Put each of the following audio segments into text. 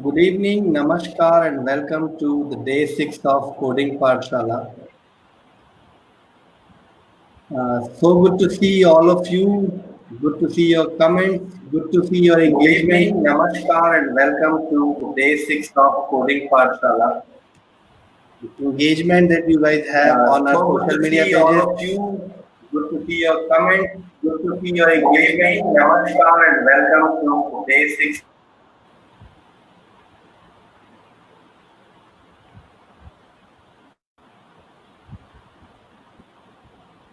Good evening, Namaskar, and welcome to the day 6 of Coding Pathshala. So good to see all of you. Good to see your comments. Good to see your engagement. Namaskar, and welcome to the day 6 of Coding Pathshala. The engagement that you guys have on our social media pages. All of you. Good to see your comments. Good to see your engagement. Namaskar, and welcome to day 6.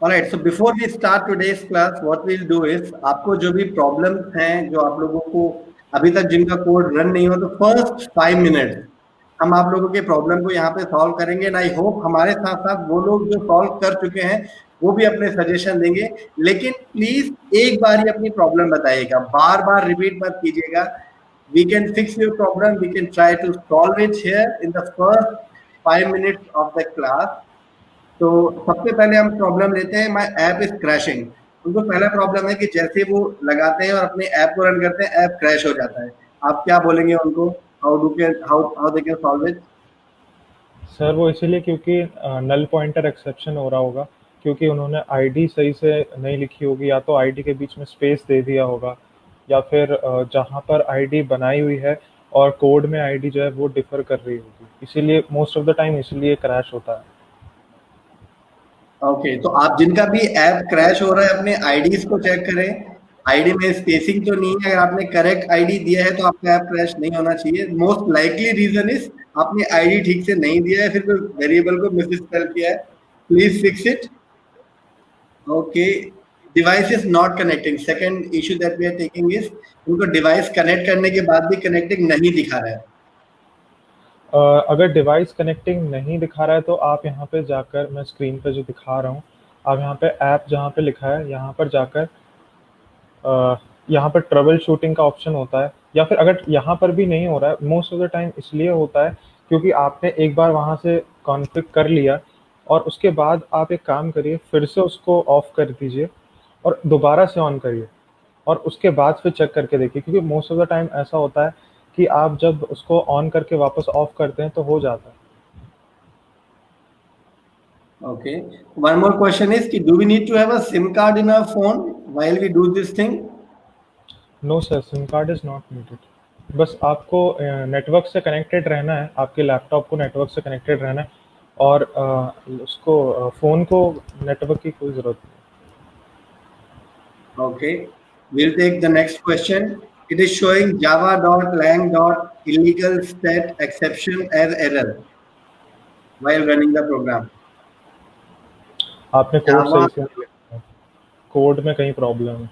Alright, so before we start today's class, what we'll do is आपको जो भी problems हैं जो आप लोगों को अभी तक जिनका कोड रन नहीं हो तो फर्स्ट 5 मिनट हम आप लोगों के प्रॉब्लम को यहाँ पे सॉल्व करेंगे एंड आई होप हमारे साथ साथ वो लोग जो सॉल्व कर चुके हैं वो भी अपने सजेशन देंगे, लेकिन प्लीज एक बार ही अपनी प्रॉब्लम बताइएगा, बार बार रिपीट मत कीजिएगा. We can fix your problem, we can try to solve it here in the first 5 minutes of the class. तो सबसे पहले हम प्रॉब्लम लेते हैं माय ऐप इज क्रैशिंग. उनको पहला प्रॉब्लम है कि जैसे वो लगाते हैं और अपने ऐप को रन करते हैं ऐप क्रैश हो जाता है. आप क्या बोलेंगे उनको, how they can solve it? Sir वो इसीलिए क्योंकि नल पॉइंटर एक्सेप्शन हो रहा होगा, क्योंकि उन्होंने आईडी सही से नहीं लिखी होगी, या तो आईडी के बीच में स्पेस दे दिया होगा, या फिर जहाँ पर आईडी बनाई हुई है और कोड में आईडी जो है वो डिफर कर रही होगी, इसीलिए मोस्ट ऑफ द टाइम इसलिए क्रैश होता है. ओके, तो आप जिनका भी ऐप क्रैश हो रहा है अपने आईडीज को चेक करें. आईडी में स्पेसिंग तो नहीं है, अगर आपने करेक्ट आईडी दिया है तो आपका ऐप क्रैश नहीं होना चाहिए. मोस्ट लाइकली रीजन इज आपने आईडी ठीक से नहीं दिया है, फिर कोई वेरिएबल को मिसस्पेल किया है. Please fix it. Okay, device is not connecting. Second issue that we are taking is उनको डिवाइस कनेक्ट करने के बाद भी कनेक्टिंग नहीं दिखा रहा है. अगर डिवाइस कनेक्टिंग नहीं दिखा रहा है तो आप यहाँ पे जाकर, मैं स्क्रीन पे जो दिखा रहा हूँ, आप यहाँ पे ऐप जहाँ पे लिखा है यहाँ पर जाकर यहाँ पर ट्रबल शूटिंग का ऑप्शन होता है, या फिर अगर यहाँ पर भी नहीं हो रहा है, मोस्ट ऑफ द टाइम इसलिए होता है क्योंकि आपने एक बार वहाँ से कॉन्फ़िग कर लिया और उसके बाद आप एक काम करिए, फिर से उसको ऑफ कर दीजिए और दोबारा से ऑन करिए और उसके बाद फिर चेक करके देखिए, क्योंकि मोस्ट ऑफ द टाइम ऐसा होता है कि आप जब उसको ऑन करके वापस ऑफ करते हैं तो हो जाता है. Okay. One more question is, do we need to have a SIM card in our phone while we do this thing? No sir, SIM card is not needed. बस आपको नेटवर्क से कनेक्टेड रहना है, आपके लैपटॉप को network से connected रहना है और उसको फ़ोन को नेटवर्क की कोई ज़रूरत नहीं. Okay, we'll take the next question. It is showing java.lang.illegal stat exception as error while running the program. आपने कोड सही से नहीं लिखा, कोड में कहीं प्रॉब्लम है.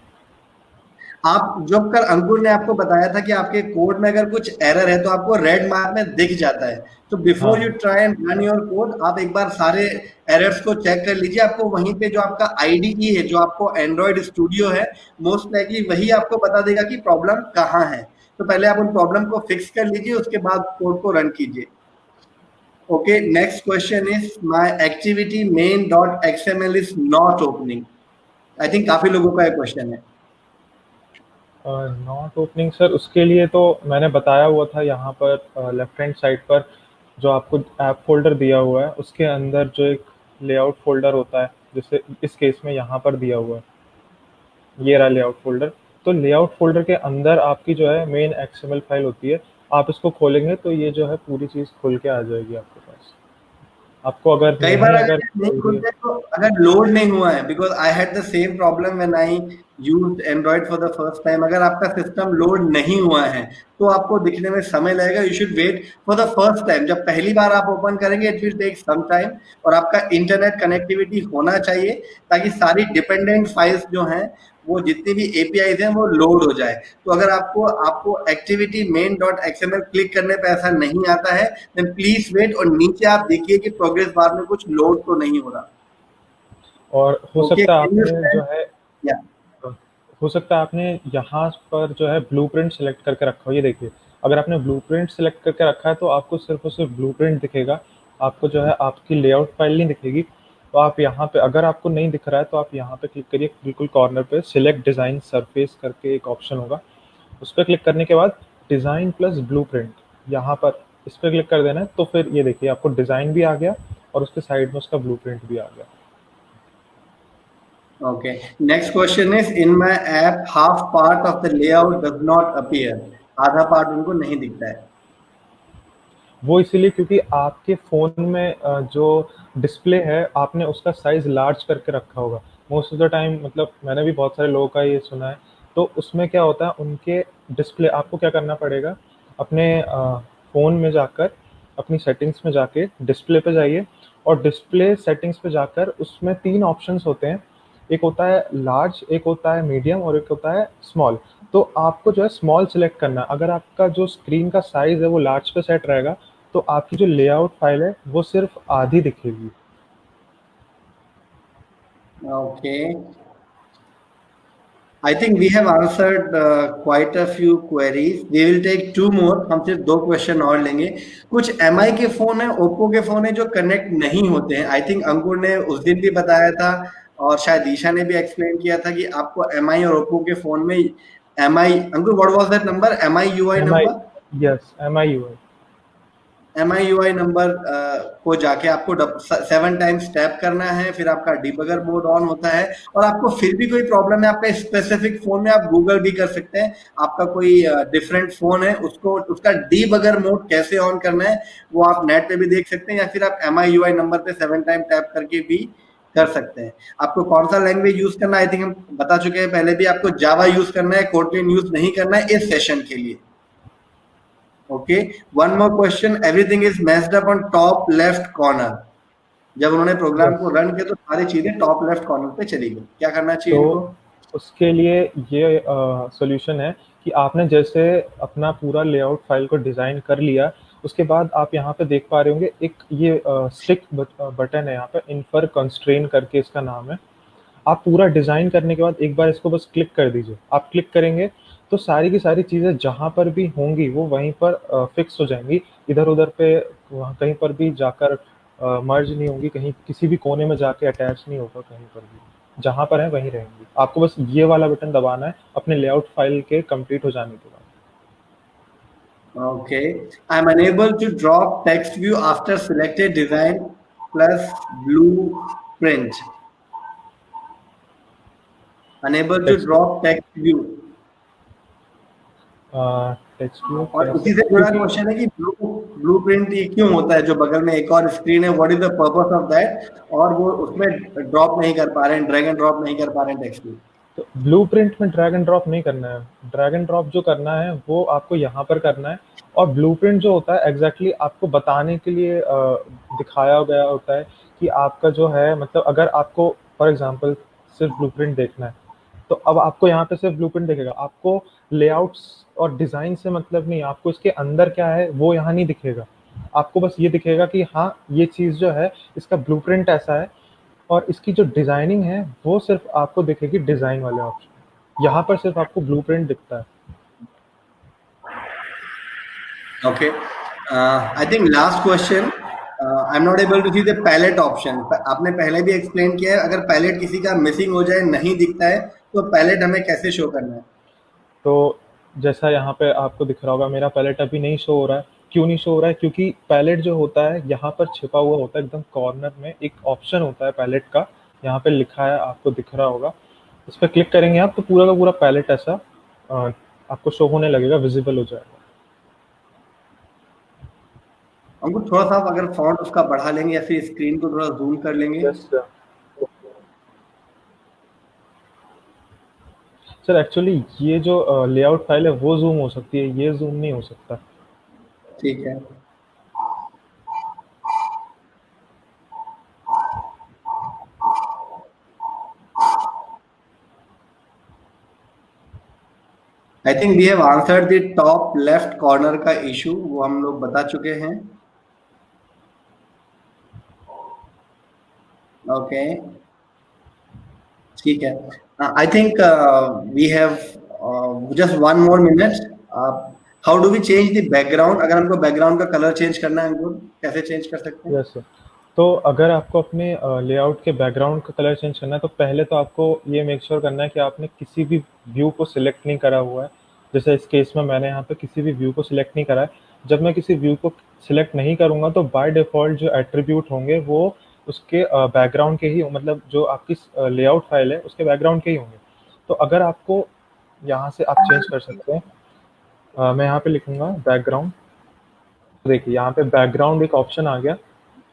आप जो कल अंकुर ने आपको बताया था कि आपके कोड में अगर कुछ एरर है तो आपको रेड मार्क में दिख जाता है. तो before you try and run your code, आप एक बार सारे एरर्स को चेक कर लीजिए. आपको वहीं पे जो आपका आईडीई है, जो आपको एंड्रॉइड स्टूडियो है, मोस्ट लाइकली वही आपको बता देगा कि प्रॉब्लम कहाँ है. तो पहले आप उन प्रॉब्लम को फिक्स कर लीजिए, उसके बाद कोड को रन कीजिए. Okay, next question is my activity main.xml is not opening. I think काफी लोगों का ये क्वेश्चन है. नॉट ओपनिंग सर, उसके लिए तो मैंने बताया हुआ था, यहाँ पर लेफ्ट हैंड साइड पर जो आपको ऐप फोल्डर दिया हुआ है उसके अंदर जो एक लेआउट फोल्डर होता है, जैसे इस केस में यहाँ पर दिया हुआ है, ये रहा लेआउट फोल्डर. तो लेआउट फोल्डर के अंदर आपकी जो है मेन एक्सएमएल फाइल होती है, आप इसको खोलेंगे तो ये जो है पूरी चीज़ खुल के आ जाएगी आपके पास. आपको अगर कई बार अगर नहीं खुलते तो अगर लोड नहीं हुआ है, because I had the same problem when I used Android for the first time. अगर आपका सिस्टम लोड नहीं हुआ है तो आपको दिखने में समय लगेगा. You should wait for the first time. जब पहली बार आप ओपन करेंगे it will take some time, और आपका इंटरनेट कनेक्टिविटी होना चाहिए ताकि सारी डिपेंडेंट फाइल्स जो हैं, वो जितनी भी एपीआईज हैं वो लोड हो जाए. तो अगर आपको एक्टिविटी main.xml क्लिक करने पे ऐसा नहीं आता है, देन प्लीज वेट, और नीचे आप देखिए कि प्रोग्रेस बार में कुछ लोड तो नहीं हो रहा. और हो सकता है आपने जो है या हो सकता है आपने यहाँ पर जो है ब्लूप्रिंट सेलेक्ट करके रखा हो. ये देखिए, अगर आपने ब्लूप्रिंट सेलेक्ट करके रखा है तो आपको सिर्फ और सिर्फ ब्लूप्रिंट दिखेगा, आपको जो है आपकी लेआउट फाइल नहीं दिखेगी. तो आप यहाँ पे, अगर आपको नहीं दिख रहा है तो आप यहाँ पे क्लिक करिए, बिल्कुल कॉर्नर पे सिलेक्ट डिज़ाइन सरफेस करके एक ऑप्शन होगा, उस पर क्लिक करने के बाद डिज़ाइन प्लस ब्लूप्रिंट, यहाँ पर इस पे क्लिक कर देना है, तो फिर ये देखिए आपको डिज़ाइन भी आ गया और उसके साइड में उसका ब्लूप्रिंट भी आ गया। Okay. Next question is, in my app, half part of the layout does not appear. आधा पार्ट उनको नहीं दिखता है। वो इसीलिए क्योंकि आपके फ़ोन में जो डिस्प्ले है आपने उसका साइज़ लार्ज करके रखा होगा। मोस्ट ऑफ द टाइम मतलब मैंने भी बहुत सारे लोगों का ये सुना है, तो उसमें क्या होता है उनके डिस्प्ले आपको क्या करना पड़ेगा, अपने फ़ोन में जाकर अपनी सेटिंग्स में जाके डिस्प्ले पे जाइए और डिस्प्ले सेटिंग्स पे जाकर उसमें 3 ऑप्शंस होते हैं। एक होता है लार्ज, एक होता है मीडियम और एक होता है स्मॉल। तो आपको जो है स्मॉल सेलेक्ट करना है। अगर आपका जो स्क्रीन का साइज़ है वो लार्ज पे सेट रहेगा, तो आपकी जो लेआउट फाइल है वो सिर्फ आधी दिखेगी। Okay. I think we have answered quite a few queries. We will take 2 more. हम सिर्फ 2 क्वेश्चन और लेंगे। कुछ MI के फोन है, ओप्पो के फोन है जो कनेक्ट नहीं होते हैं। आई थिंक अंकुर ने उस दिन भी बताया था और शायद ईशा ने भी एक्सप्लेन किया था कि आपको MI और ओप्पो के फोन में MI, Ankur what was that number, MI UI M I number? Yes, M I U I. MIUI number को जाके आपको 7 टाइम्स टैप करना है, फिर आपका डिबगर मोड ऑन होता है और आपको फिर भी कोई प्रॉब्लम है आपका स्पेसिफिक फोन में, आप गूगल भी कर सकते हैं। आपका कोई डिफरेंट फोन है, उसको उसका डिबगर मोड कैसे ऑन करना है वो आप नेट पे भी देख सकते हैं या फिर आप MIUI नंबर पे 7 टाइम टैप करके भी कर सकते हैं। आपको कौन सा लैंग्वेज यूज करना है आई थिंक हम बता चुके हैं पहले भी। आपको जावा यूज करना है, कोटलिन यूज नहीं करना है इस सेशन के लिए। Okay, one more question. Everything is messed up on top left corner. जब उन्होंने प्रोग्राम को यस, रन किया तो सारी चीजें टॉप लेफ्ट कॉर्नर पे चली गई। क्या करना चाहिए इनको? तो उसके लिए ये सॉल्यूशन है कि आपने जैसे अपना पूरा लेआउट फाइल को डिज़ाइन कर लिया, उसके बाद आप यहाँ पे देख पा रहे होंगे एक ये स्टिक बटन है यहाँ पे, इन्फर कंस्ट्रेन करके इसका नाम है। आप पूरा डिज़ाइन करने के बाद एक बार इसको बस क्लिक कर दीजिए। आप क्लिक करेंगे तो सारी की सारी चीज़ें जहाँ पर भी होंगी वो वहीं पर फिक्स हो जाएंगी। इधर उधर पे वहाँ कहीं पर भी जाकर मर्ज नहीं होंगी, कहीं किसी भी कोने में जाके अटैच नहीं होगा कहीं पर भी। जहाँ पर है वहीं रहेंगी। आपको बस ये वाला बटन दबाना है अपने लेआउट फाइल के कंप्लीट हो जाने के बाद। Okay, I'm unable to drop text view after selected design plus blueprint. Unable to text drop text view. Text view और कैसे, उसी से जुड़ा क्योंकि क्वेश्चन है कि ब्लूप्रिंट ये क्यों होता है, जो बगल में एक और स्क्रीन है, what is the purpose of that, और वो उसमें ड्रॉप नहीं कर पा रहे हैं, ड्रैग एंड ड्रॉप नहीं कर पा रहे हैं टेक्स्ट व्यू। तो ब्लूप्रिंट में ड्रैग एंड ड्रॉप नहीं करना है। ड्रैग एंड ड्रॉप जो करना है वो आपको यहाँ पर करना है, और ब्लूप्रिंट जो होता है एग्जैक्टली आपको बताने के लिए दिखाया गया होता है कि आपका जो है, मतलब अगर आपको फॉर एग्जांपल सिर्फ ब्लूप्रिंट देखना है तो अब आपको यहाँ पे सिर्फ ब्लूप्रिंट दिखेगा। आपको लेआउट्स और डिज़ाइन से मतलब नहीं, आपको इसके अंदर क्या है वो यहाँ नहीं दिखेगा। आपको बस ये दिखेगा कि हाँ ये चीज़ जो है इसका ब्लूप्रिंट ऐसा है, और इसकी जो डिज़ाइनिंग है वो सिर्फ आपको दिखेगी डिज़ाइन वाले ऑप्शन। यहाँ पर सिर्फ आपको ब्लूप्रिंट दिखता है। Okay. I think last question. I'm not able to see the palette option. आपने पहले भी एक्सप्लेन किया है, अगर पैलेट किसी का मिसिंग हो जाए, नहीं दिखता है, तो पैलेट हमें कैसे शो करना है? तो जैसा यहाँ पे आपको दिख रहा होगा मेरा पैलेट अभी नहीं शो हो रहा है। क्यों नहीं शो हो रहा है? क्योंकि पैलेट जो होता है यहाँ पर छिपा हुआ होता है, एकदम कॉर्नर में एक ऑप्शन होता है पैलेट का, यहाँ पे लिखा है आपको दिख रहा होगा। इस पर क्लिक करेंगे आप तो पूरा का पूरा पैलेट ऐसा आपको शो होने लगेगा, विजिबल हो जाएगा। हमको थोड़ा सा आप अगर फॉन्ट उसका बढ़ा लेंगे या फिर स्क्रीन को थोड़ा जूम कर लेंगे। सर एक्चुअली ये जो लेआउट फाइल है वो जूम हो सकती है, ये जूम नहीं हो सकता। ठीक है। I think we have answered the top left corner का इशू, वो हम लोग बता चुके हैं। ओके, ठीक है। I think we have just 1 more minute. How do we change the background? अगर हमको बैकग्राउंड का कलर चेंज करना है हमको कैसे चेंज कर सकते हैं? Yes sir. तो अगर आपको अपने लेआउट के बैकग्राउंड का कलर चेंज करना है तो पहले तो आपको ये मेक श्योर करना है कि आपने किसी भी व्यू को सिलेक्ट नहीं करा हुआ है। जैसे इस केस में मैंने यहाँ पे किसी भी व्यू को सिलेक्ट नहीं करा है। जब मैं किसी व्यू को सिलेक्ट नहीं करूँगा तो बाय डिफ़ॉल्ट जो एट्रीब्यूट होंगे वो उसके बैकग्राउंड के ही, मतलब जो आपकी लेआउट फाइल है उसके बैकग्राउंड के ही होंगे। तो अगर आपको यहाँ से आप चेंज कर सकते हैं। मैं यहाँ पे लिखूँगा बैकग्राउंड। देखिए यहाँ पे बैकग्राउंड एक ऑप्शन आ गया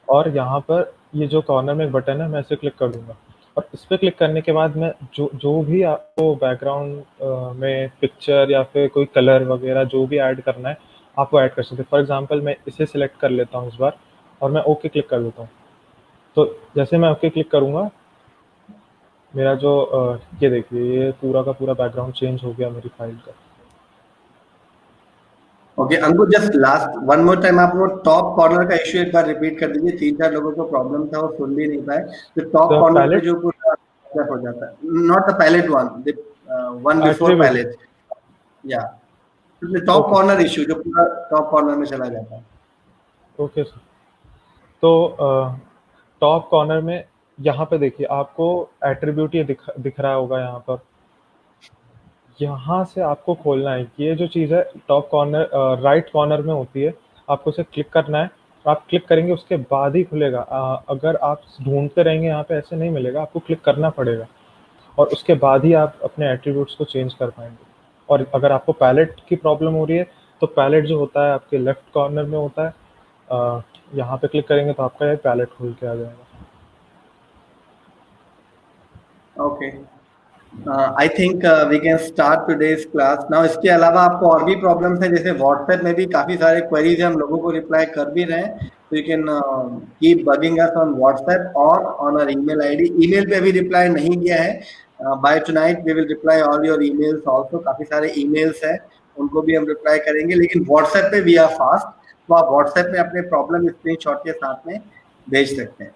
और यहाँ पर ये जो कॉर्नर में एक बटन है, मैं इसे क्लिक कर दूँगा और इस पे क्लिक करने के बाद मैं जो जो भी आपको बैकग्राउंड में पिक्चर या फिर कोई कलर वगैरह जो भी ऐड करना है, आप वो ऐड कर सकते हैं। फॉर एग्ज़ाम्पल मैं इसे सिलेक्ट कर लेता हूँ इस बार और मैं ओके क्लिक कर देता हूँ। तो जैसे मैं ओके क्लिक करूँगा, मेरा जो ये देखिए ये पूरा का पूरा बैकग्राउंड चेंज हो गया मेरी फाइल का। Okay Ankur, just last one more time आप वो टॉप कॉर्नर का इश्यू एक बार रिपीट कर दीजिए। 3-4 लोगों को प्रॉब्लम था, वो सुन भी नहीं पाए। तो टॉप द कॉर्नर पे पैलेट जो पूरा हो जाता है, not the palette one, the one before attribute. Palette, या टॉप ओके, कॉर्नर इश्यू जो पूरा टॉप कॉर्नर में चला जाता है। Okay sir. तो टॉप कॉर्नर में यहाँ पे देखिए आपको एट्रीब्यूट ये दिख रहा होगा यहाँ पर। यहाँ से आपको खोलना है, ये जो चीज़ है टॉप कॉर्नर राइट कॉर्नर में होती है, आपको उसे क्लिक करना है। आप क्लिक करेंगे उसके बाद ही खुलेगा। अगर आप ढूंढते रहेंगे यहाँ पे ऐसे नहीं मिलेगा, आपको क्लिक करना पड़ेगा और उसके बाद ही आप अपने एट्रीब्यूट्स को चेंज कर पाएंगे। और अगर आपको पैलेट की प्रॉब्लम हो रही है तो पैलेट जो होता है आपके लेफ्ट कॉर्नर में होता है। यहाँ पे क्लिक करेंगे तो आपका ये पैलेट खुल के आ जाएगा। Okay, I think we can start today's class now. इसके अलावा आपको और भी प्रॉब्लम्स हैं, जैसे व्हाट्सएप में भी काफी सारे क्वेरीज हम लोगों को रिप्लाई कर भी रहे हैं, तो you can keep bugging us on WhatsApp और on our email ID. Email पे अभी रिप्लाई नहीं किया है, by tonight we will reply all your emails also. काफी सारे ईमेल्स हैं, उनको भी हम रिप्लाई करेंगे, लेकिन व्हाट्सएप पे वी आर फास्ट, तो आप व्हाट्सएप में अपने प्रॉब्लम स्क्रीनशॉट के साथ में भेज सकते हैं।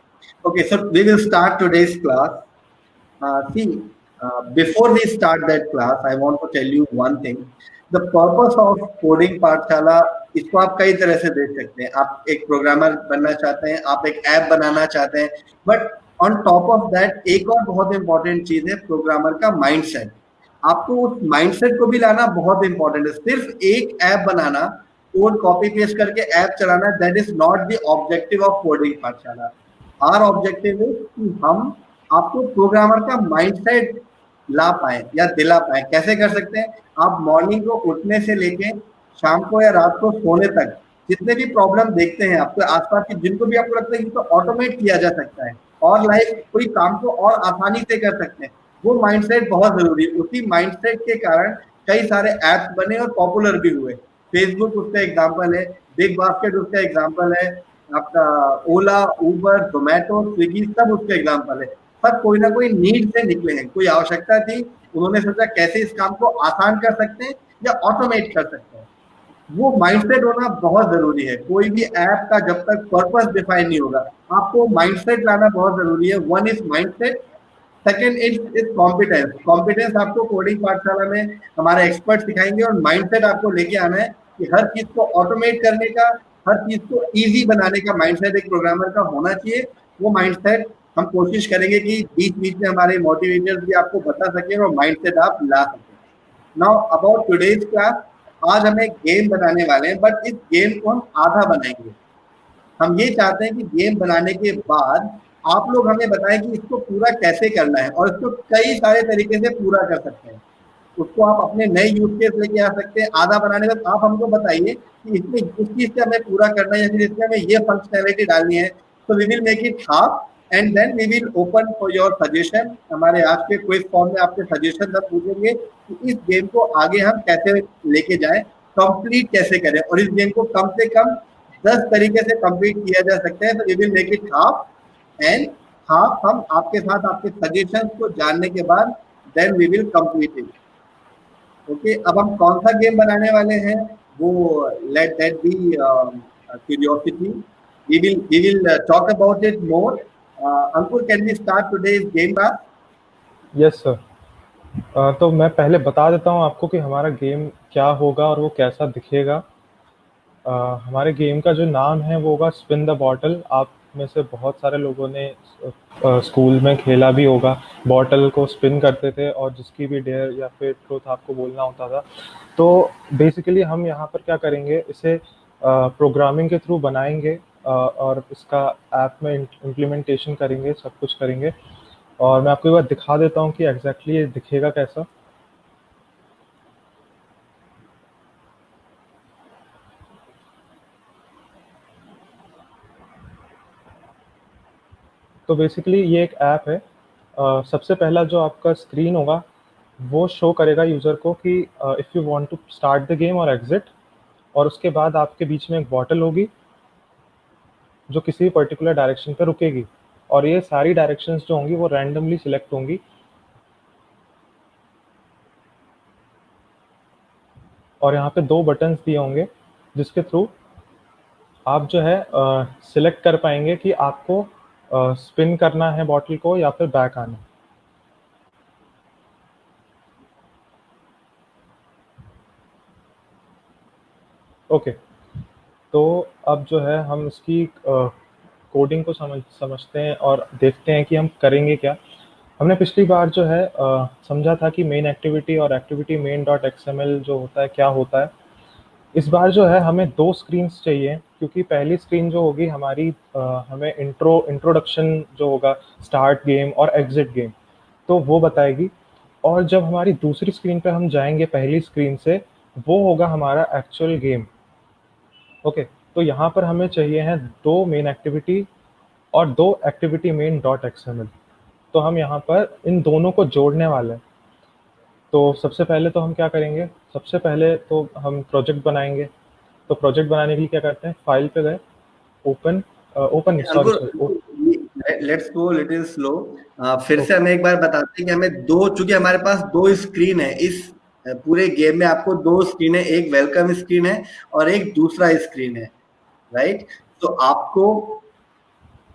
Okay, so we will start today's class. See, before we start that class, I want to tell you one thing. The purpose of coding पाठशाला, इसको आप कई तरह से देख सकते हैं। आप एक प्रोग्रामर बनना चाहते हैं, आप एक ऐप बनाना चाहते हैं, but on top of that एक और बहुत इंपॉर्टेंट चीज है प्रोग्रामर का माइंडसेट। आपको उस माइंडसेट को भी लाना बहुत इंपॉर्टेंट है। सिर्फ एक ऐप बनाना, कोड कॉपी पेस्ट करके ऐप चलाना, that is not the objective of coding पाठशाला। आवर ऑब्जेक्टिव इज कि हम आपको प्रोग्रामर का माइंडसेट ला पाए या दिला पाए। कैसे कर सकते हैं? आप मॉर्निंग को उठने से लेके शाम को या रात को सोने तक जितने भी प्रॉब्लम देखते हैं आपके आसपास की, जिनको भी आपको लगता है कि तो ऑटोमेट किया जा सकता है और लाइफ कोई काम को और आसानी से कर सकते हैं, वो माइंडसेट बहुत जरूरी है। उसी माइंडसेट के कारण कई सारे ऐप्स बने और पॉपुलर भी हुए। फेसबुक उसका एग्जाम्पल है, बिग बास्केट उसका एग्जाम्पल है, आपका ओला, उबर, जोमेटो, स्विगी सब उसके एग्जाम्पल है। सब कोई ना कोई नीड से निकले हैं, कोई आवश्यकता थी, उन्होंने सोचा कैसे इस काम को आसान कर सकते हैं या ऑटोमेट कर सकते हैं। वो माइंडसेट होना बहुत जरूरी है। कोई भी ऐप का जब तक पर्पस डिफाइन नहीं होगा, आपको माइंडसेट लाना बहुत जरूरी है। One is mindset, second is competence. Competence आपको कोडिंग पाठशाला में हमारे एक्सपर्ट सिखाएंगे, और माइंडसेट आपको लेके आना है कि हर चीज को ऑटोमेट करने का, हर चीज को इजी बनाने का माइंडसेट एक प्रोग्रामर का होना चाहिए। वो माइंडसेट हम कोशिश करेंगे कि बीच बीच में हमारे मोटिवेटर्स भी आपको बता सकें और माइंडसेट आप ला सकें। नाउ अबाउट टुडेज क्लास, आज हम एक गेम बनाने वाले हैं, बट इस गेम को हम आधा बनाएंगे। हम ये चाहते हैं कि गेम बनाने के बाद आप लोग हमें बताएं कि इसको पूरा कैसे करना है, और इसको कई सारे तरीके से पूरा कर सकते हैं। उसको आप अपने नए यूज केस लेके आ सकते हैं। आधा बनाने के बाद आप हमको बताइए कि इसमें इस चीज से हमें पूरा करना है या फिर इसमें हमें ये फंक्शनैलिटी डालनी है। तो we will make it half and then we will open for your suggestion. हमारे आज के क्विज फॉर्म में आपके सजेशन सब पूछेंगे कि इस गेम को आगे हम कैसे लेके जाएं, कंप्लीट कैसे करें, और इस गेम को कम से कम 10 तरीके से कंप्लीट किया जा सकता है। तो we will make it half and half हम आपके साथ आपके सजेशंस को जानने के बाद then we will complete it. Okay, अब हम कौन सा गेम बनाने वाले हैं वो let that be curiosity. We will talk about it more. Ankur, can we start today's game class? Yes sir. तो मैं पहले बता देता हूँ आपको कि हमारा गेम क्या होगा और वो कैसा दिखेगा। हमारे गेम का जो नाम है वो होगा स्पिन द बॉटल। आप में से बहुत सारे लोगों ने स्कूल में खेला भी होगा। बॉटल को स्पिन करते थे और जिसकी भी डेयर या फिर ट्रूथ आपको बोलना होता था। तो बेसिकली हम यहाँ पर क्या करेंगे, इसे प्रोग्रामिंग के थ्रू बनाएंगे और इसका ऐप में इम्प्लीमेंटेशन करेंगे, सब कुछ करेंगे। और मैं आपको एक बार दिखा देता हूँ कि एग्जैक्टली ये दिखेगा कैसा। तो बेसिकली ये एक ऐप है। सबसे पहला जो आपका स्क्रीन होगा वो शो करेगा यूज़र को कि if you want to start the game और एग्जिट, और उसके बाद आपके बीच में एक बॉटल होगी जो किसी पर्टिकुलर डायरेक्शन पे रुकेगी, और ये सारी डायरेक्शंस जो होंगी वो रैंडमली सिलेक्ट होंगी। और यहाँ पे 2 बटन्स दिए होंगे जिसके थ्रू आप जो है सिलेक्ट कर पाएंगे कि आपको स्पिन करना है बॉटल को या फिर बैक आना है। ओके, तो अब जो है हम इसकी कोडिंग को समझते हैं और देखते हैं कि हम करेंगे क्या। हमने पिछली बार जो है समझा था कि मेन एक्टिविटी और एक्टिविटी मेन डॉट एक्सएमएल जो होता है क्या होता है। इस बार जो है हमें 2 स्क्रीन्स चाहिए, क्योंकि पहली स्क्रीन जो होगी हमारी हमें इंट्रोडक्शन जो होगा स्टार्ट गेम और एग्जिट गेम, तो वो बताएगी। और जब हमारी दूसरी स्क्रीन पे हम जाएंगे पहली स्क्रीन से, वो होगा हमारा एक्चुअल गेम। ओके, तो यहाँ पर हमें चाहिए हैं 2 मेन एक्टिविटी और 2 एक्टिविटी मेन डॉट एक्सएमएल। तो हम यहाँ पर इन दोनों को जोड़ने वाले हैं। तो सबसे पहले तो हम क्या करेंगे, सबसे पहले तो हम प्रोजेक्ट बनाएंगे। तो प्रोजेक्ट बनाने के लिए क्या करते हैं, फाइल पे गए, open Ankur, let's go little slow. फिर से ओके, हमें एक बार बताते हैं कि हमें दो, चूंकि हमारे पास 2 स्क्रीन है इस पूरे गेम में, आपको 2 स्क्रीन है, एक वेलकम स्क्रीन है और एक दूसरा स्क्रीन है, राइट? तो आपको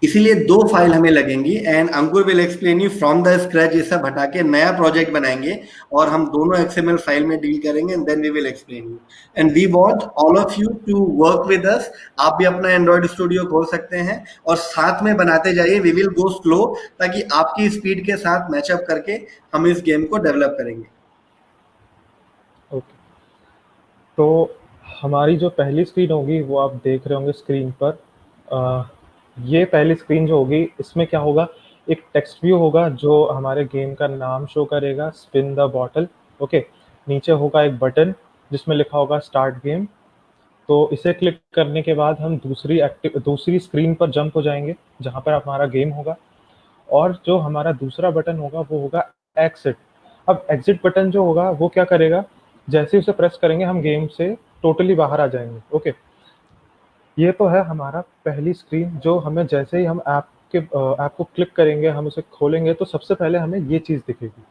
इसीलिए 2 फाइल हमें लगेंगी, and Ankur will explain you from the scratch. ये सब हटा के नया प्रोजेक्ट बनाएंगे और हम दोनों एक्सएमएल फाइल में डील करेंगे, and then we will explain you, and we want all of you to work with us. आप भी अपना एंड्रॉइड स्टूडियो खोल सकते हैं और साथ में बनाते जाइए। वी विल गो स्लो ताकि आपकी स्पीड के साथ मैचअप करके हम इस गेम को डेवलप करेंगे। ओके। तो हमारी जो पहली स्क्रीन होगी वो आप देख रहे होंगे स्क्रीन पर। ये पहली स्क्रीन जो होगी इसमें क्या होगा, एक टेक्स्ट व्यू होगा जो हमारे गेम का नाम शो करेगा, स्पिन द बॉटल। ओके, नीचे होगा एक बटन जिसमें लिखा होगा स्टार्ट गेम। तो इसे क्लिक करने के बाद हम दूसरी स्क्रीन पर जंप हो जाएंगे जहाँ पर हमारा गेम होगा। और जो हमारा दूसरा बटन होगा वो होगा एग्जिट। अब एग्जिट बटन जो होगा वो क्या करेगा, जैसे उसे प्रेस करेंगे हम गेम से टोटली बाहर आ जाएंगे। ओके, ये तो है हमारा पहली स्क्रीन, जो हमें जैसे ही हम ऐप को क्लिक करेंगे, हम उसे खोलेंगे तो सबसे पहले हमें ये चीज़ दिखेगी।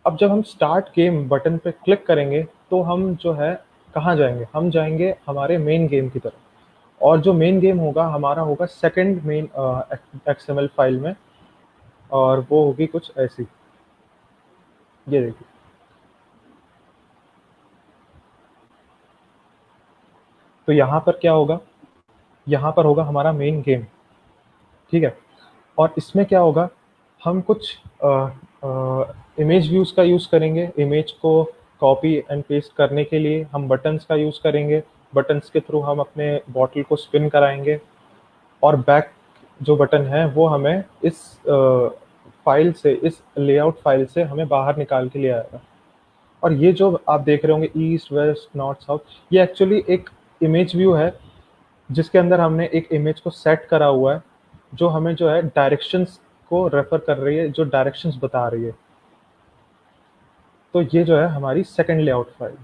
अब जब हम स्टार्ट गेम बटन पे क्लिक करेंगे तो हम जो है कहाँ जाएंगे, हम जाएंगे हमारे मेन गेम की तरफ। और जो मेन गेम होगा हमारा होगा सेकंड मेन एक्सएमएल फाइल में, और वो होगी कुछ ऐसी, ये देखिए। तो यहाँ पर क्या होगा, यहाँ पर होगा हमारा मेन गेम, ठीक है। और इसमें क्या होगा, हम कुछ इमेज व्यूज़ का यूज़ करेंगे। इमेज को कॉपी एंड पेस्ट करने के लिए हम बटन्स का यूज़ करेंगे। बटन्स के थ्रू हम अपने बॉटल को स्पिन कराएंगे। और बैक जो बटन है वो हमें इस फाइल से, इस लेआउट फाइल से हमें बाहर निकाल के ले आएगा। और ये जो आप देख रहे होंगे ईस्ट वेस्ट नॉर्थ साउथ, ये एक्चुअली एक इमेज व्यू है जिसके अंदर हमने एक इमेज को सेट करा हुआ है जो हमें जो है डायरेक्शंस को रेफर कर रही है, जो डायरेक्शंस बता रही है। तो ये जो है हमारी second layout file.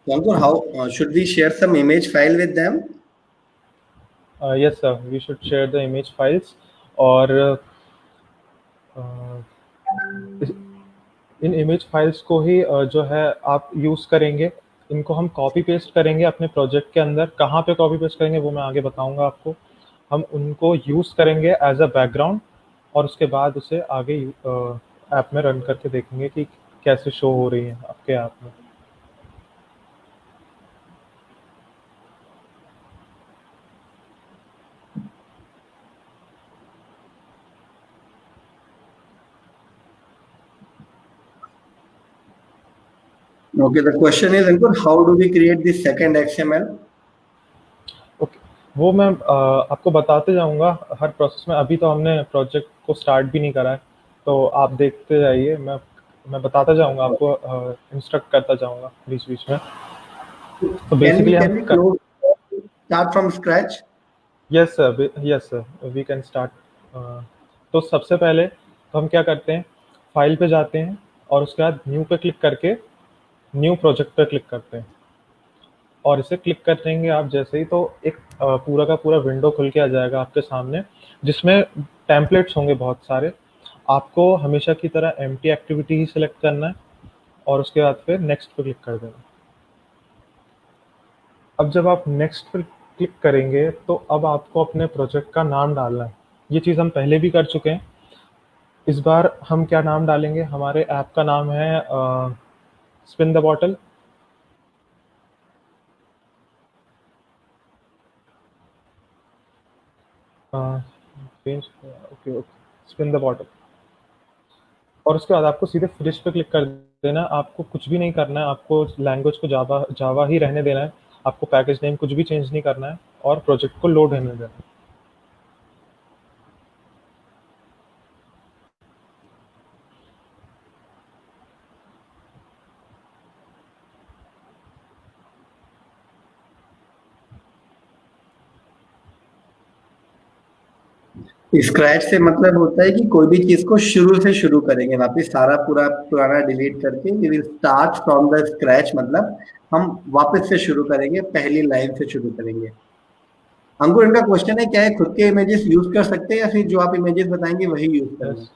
Ankur, how should we share some image file with them? Yes sir, we should share the image files. और इन इमेज फाइल्स को ही जो है आप यूज़ करेंगे। इनको हम कॉपी पेस्ट करेंगे अपने प्रोजेक्ट के अंदर। कहाँ पे कॉपी पेस्ट करेंगे वो मैं आगे बताऊंगा आपको। हम उनको यूज़ करेंगे एज अ बैकग्राउंड और उसके बाद उसे आगे ऐप में रन करके देखेंगे कि कैसे शो हो रही है आपके ऐप में। Okay, the question is, Ankur, how do we create the second XML? Okay, वो मैं आपको बताते जाऊंगा हर प्रोसेस में। अभी तो हमने प्रोजेक्ट को स्टार्ट भी नहीं करा है, तो आप देखते जाइए। मैं बताता जाऊंगा आपको, इंस्ट्रक्ट करता जाऊंगा बीच बीच में। तो basically Can we close start from scratch? Yes sir we can start. तो सबसे पहले तो हम क्या करते हैं, फाइल पे जाते हैं और उसके बाद न्यू पे क्लिक करके न्यू प्रोजेक्ट पे क्लिक करते हैं। और इसे क्लिक कर देंगे आप जैसे ही, तो एक पूरा का पूरा विंडो खुल के आ जाएगा आपके सामने, जिसमें टेम्पलेट्स होंगे बहुत सारे। आपको हमेशा की तरह एम्प्टी एक्टिविटी ही सिलेक्ट करना है और उसके बाद फिर नेक्स्ट पे क्लिक कर देना। अब जब आप नेक्स्ट पे क्लिक करेंगे तो अब आपको अपने प्रोजेक्ट का नाम डालना है। ये चीज़ हम पहले भी कर चुके हैं। इस बार हम क्या नाम डालेंगे, हमारे ऐप का नाम है spin the bottle. Okay okay, spin the bottle. और उसके बाद आपको सीधे फिनिश पे क्लिक कर देना। आपको कुछ भी नहीं करना है, आपको लैंग्वेज को जावा जावा ही रहने देना है। आपको पैकेज नेम कुछ भी चेंज नहीं करना है और प्रोजेक्ट को लोड होने देना है। स्क्रैच से मतलब होता है कि कोई भी चीज को शुरू से शुरू करेंगे, वापस सारा पूरा पुराना डिलीट करके we will start from the scratch, मतलब हम वापस से शुरू करेंगे, पहली लाइन से शुरू करेंगे। अंकुर, इनका क्वेश्चन है क्या है, खुद के इमेजेस यूज कर सकते हैं या फिर जो आप इमेजेस बताएंगे वही यूज करना है? यस,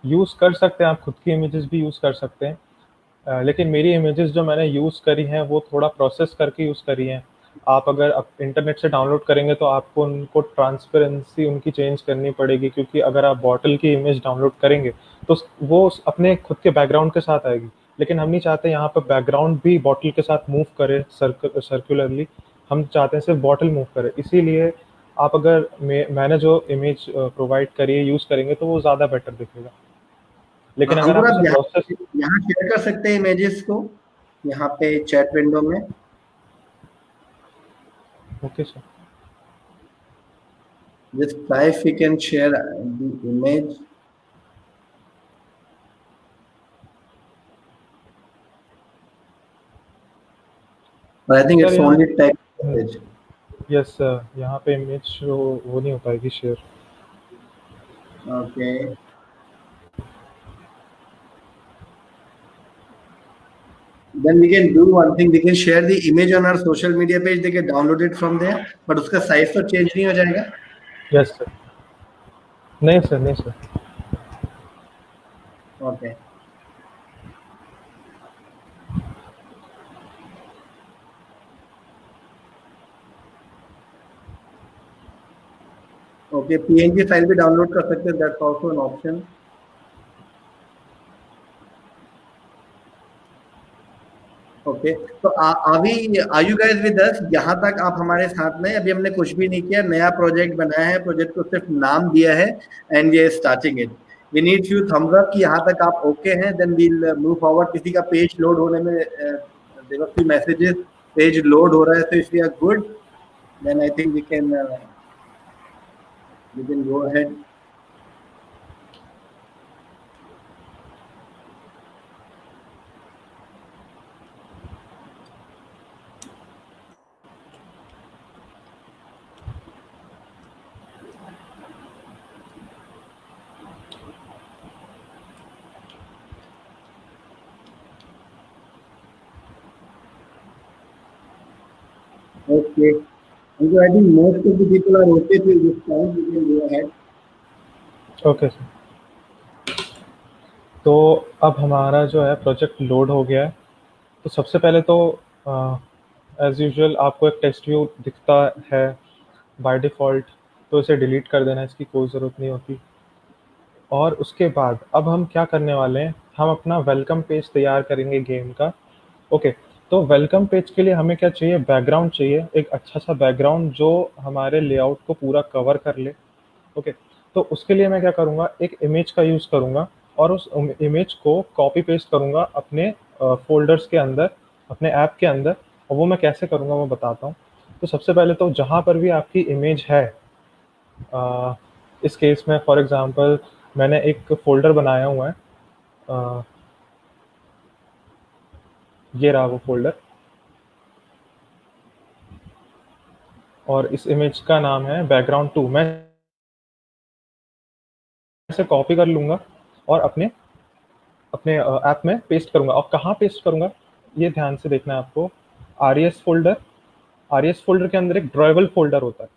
यूज़ कर सकते हैं, आप खुद की इमेजेस भी यूज़ कर सकते हैं। लेकिन मेरी इमेजेस जो मैंने यूज़ करी हैं वो थोड़ा प्रोसेस करके यूज़ करी हैं। आप अगर इंटरनेट से डाउनलोड करेंगे तो आपको उनको ट्रांसपेरेंसी उनकी चेंज करनी पड़ेगी, क्योंकि अगर आप बॉटल की इमेज डाउनलोड करेंगे तो वो अपने खुद के बैकग्राउंड के साथ आएगी। लेकिन हम नहीं चाहते यहाँ पर बैकग्राउंड भी बॉटल के साथ मूव करे सर्कुलरली। हम चाहते हैं सिर्फ बॉटल मूव करे। इसीलिए आप अगर मैंने जो इमेज प्रोवाइड करी है यूज़ करेंगे तो वो ज़्यादा बेटर दिखेगा। लेकिन अगर अंकुर, आप आप उसे प्रोसेस यहाँ शेयर कर सकते हैं इमेजेस को, यहाँ पे चैट विंडो में। Okay sir. Just try if we can share the image. But I think sir it's यहाँ only text message. Yes sir, यहाँ पे इमेज वो नहीं हो पाएगी share. Okay. Then we can do one thing. We can share the image on our social media page. They can download it from there. But उसका size तो change नहीं हो जाएगा? Yes sir. नहीं सर, नहीं sir. Okay. Okay. PNG file भी download कर सकते हैं. That's also an option. Okay, तो are you guys with us? यहाँ तक आप हमारे साथ में? अभी हमने कुछ भी नहीं किया, नया प्रोजेक्ट बनाया है, प्रोजेक्ट को सिर्फ नाम दिया है and we are starting it. We need few thumbs up कि यहाँ तक आप ओके हैं, देन वील मूव फॉरवर्ड। किसी का पेज लोड होने में there are few messages, page load हो रहा है, तो if we are good then I think we can go ahead. Okay. So I think most of the people are okay with this time. We can go ahead. Okay sir. तो अब हमारा जो है project load हो गया है। तो सबसे पहले तो एज़ यूजुअल आपको एक टेक्स्ट व्यू दिखता है बाय डिफ़ॉल्ट, तो इसे डिलीट कर देना, इसकी कोई ज़रूरत नहीं होती। और उसके बाद अब हम क्या करने वाले हैं, हम अपना वेलकम पेज तैयार करेंगे गेम का। ओके, तो वेलकम पेज के लिए हमें क्या चाहिए, बैकग्राउंड चाहिए, एक अच्छा सा बैकग्राउंड जो हमारे लेआउट को पूरा कवर कर ले। ओके, तो उसके लिए मैं क्या करूँगा, एक इमेज का यूज़ करूँगा और उस इमेज को कॉपी पेस्ट करूँगा अपने फ़ोल्डर्स के अंदर, अपने ऐप के अंदर। और वो मैं कैसे करूँगा वो बताता हूँ। तो सबसे पहले तो जहाँ पर भी आपकी इमेज है, इस केस में फॉर एग्ज़ाम्पल मैंने एक फ़ोल्डर बनाया हुआ है, अ, ये रहा वो फ़ोल्डर, और इस इमेज का नाम है बैकग्राउंड 2। मैं इसे कॉपी कर लूँगा और अपने अपने ऐप में पेस्ट करूँगा। और कहाँ पेस्ट करूँगा, ये ध्यान से देखना है आपको। आरईएस फ़ोल्डर के अंदर एक ड्रॉएबल फ़ोल्डर होता है।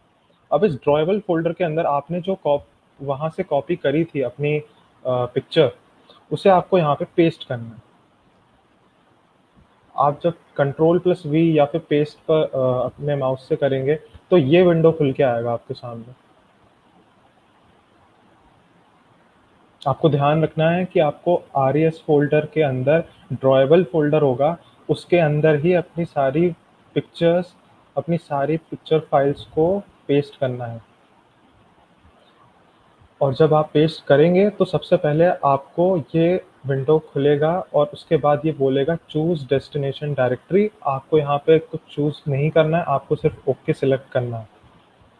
अब इस ड्रॉएबल फ़ोल्डर के अंदर आपने जो वहाँ से कॉपी करी थी अपनी पिक्चर, उसे आपको यहाँ पे पेस्ट करना है। आप जब Ctrl+V या फिर पेस्ट पर अपने माउस से करेंगे तो ये विंडो खुल के आएगा आपके सामने। आपको ध्यान रखना है कि आपको आरईएस फ़ोल्डर के अंदर ड्रॉएबल फ़ोल्डर होगा, उसके अंदर ही अपनी सारी पिक्चर फाइल्स को पेस्ट करना है। और जब आप पेस्ट करेंगे तो सबसे पहले आपको ये विंडो खुलेगा और उसके बाद ये बोलेगा चूज़ डेस्टिनेशन डायरेक्टरी। आपको यहाँ पे कुछ चूज़ नहीं करना है, आपको सिर्फ ओके सेलेक्ट करना है।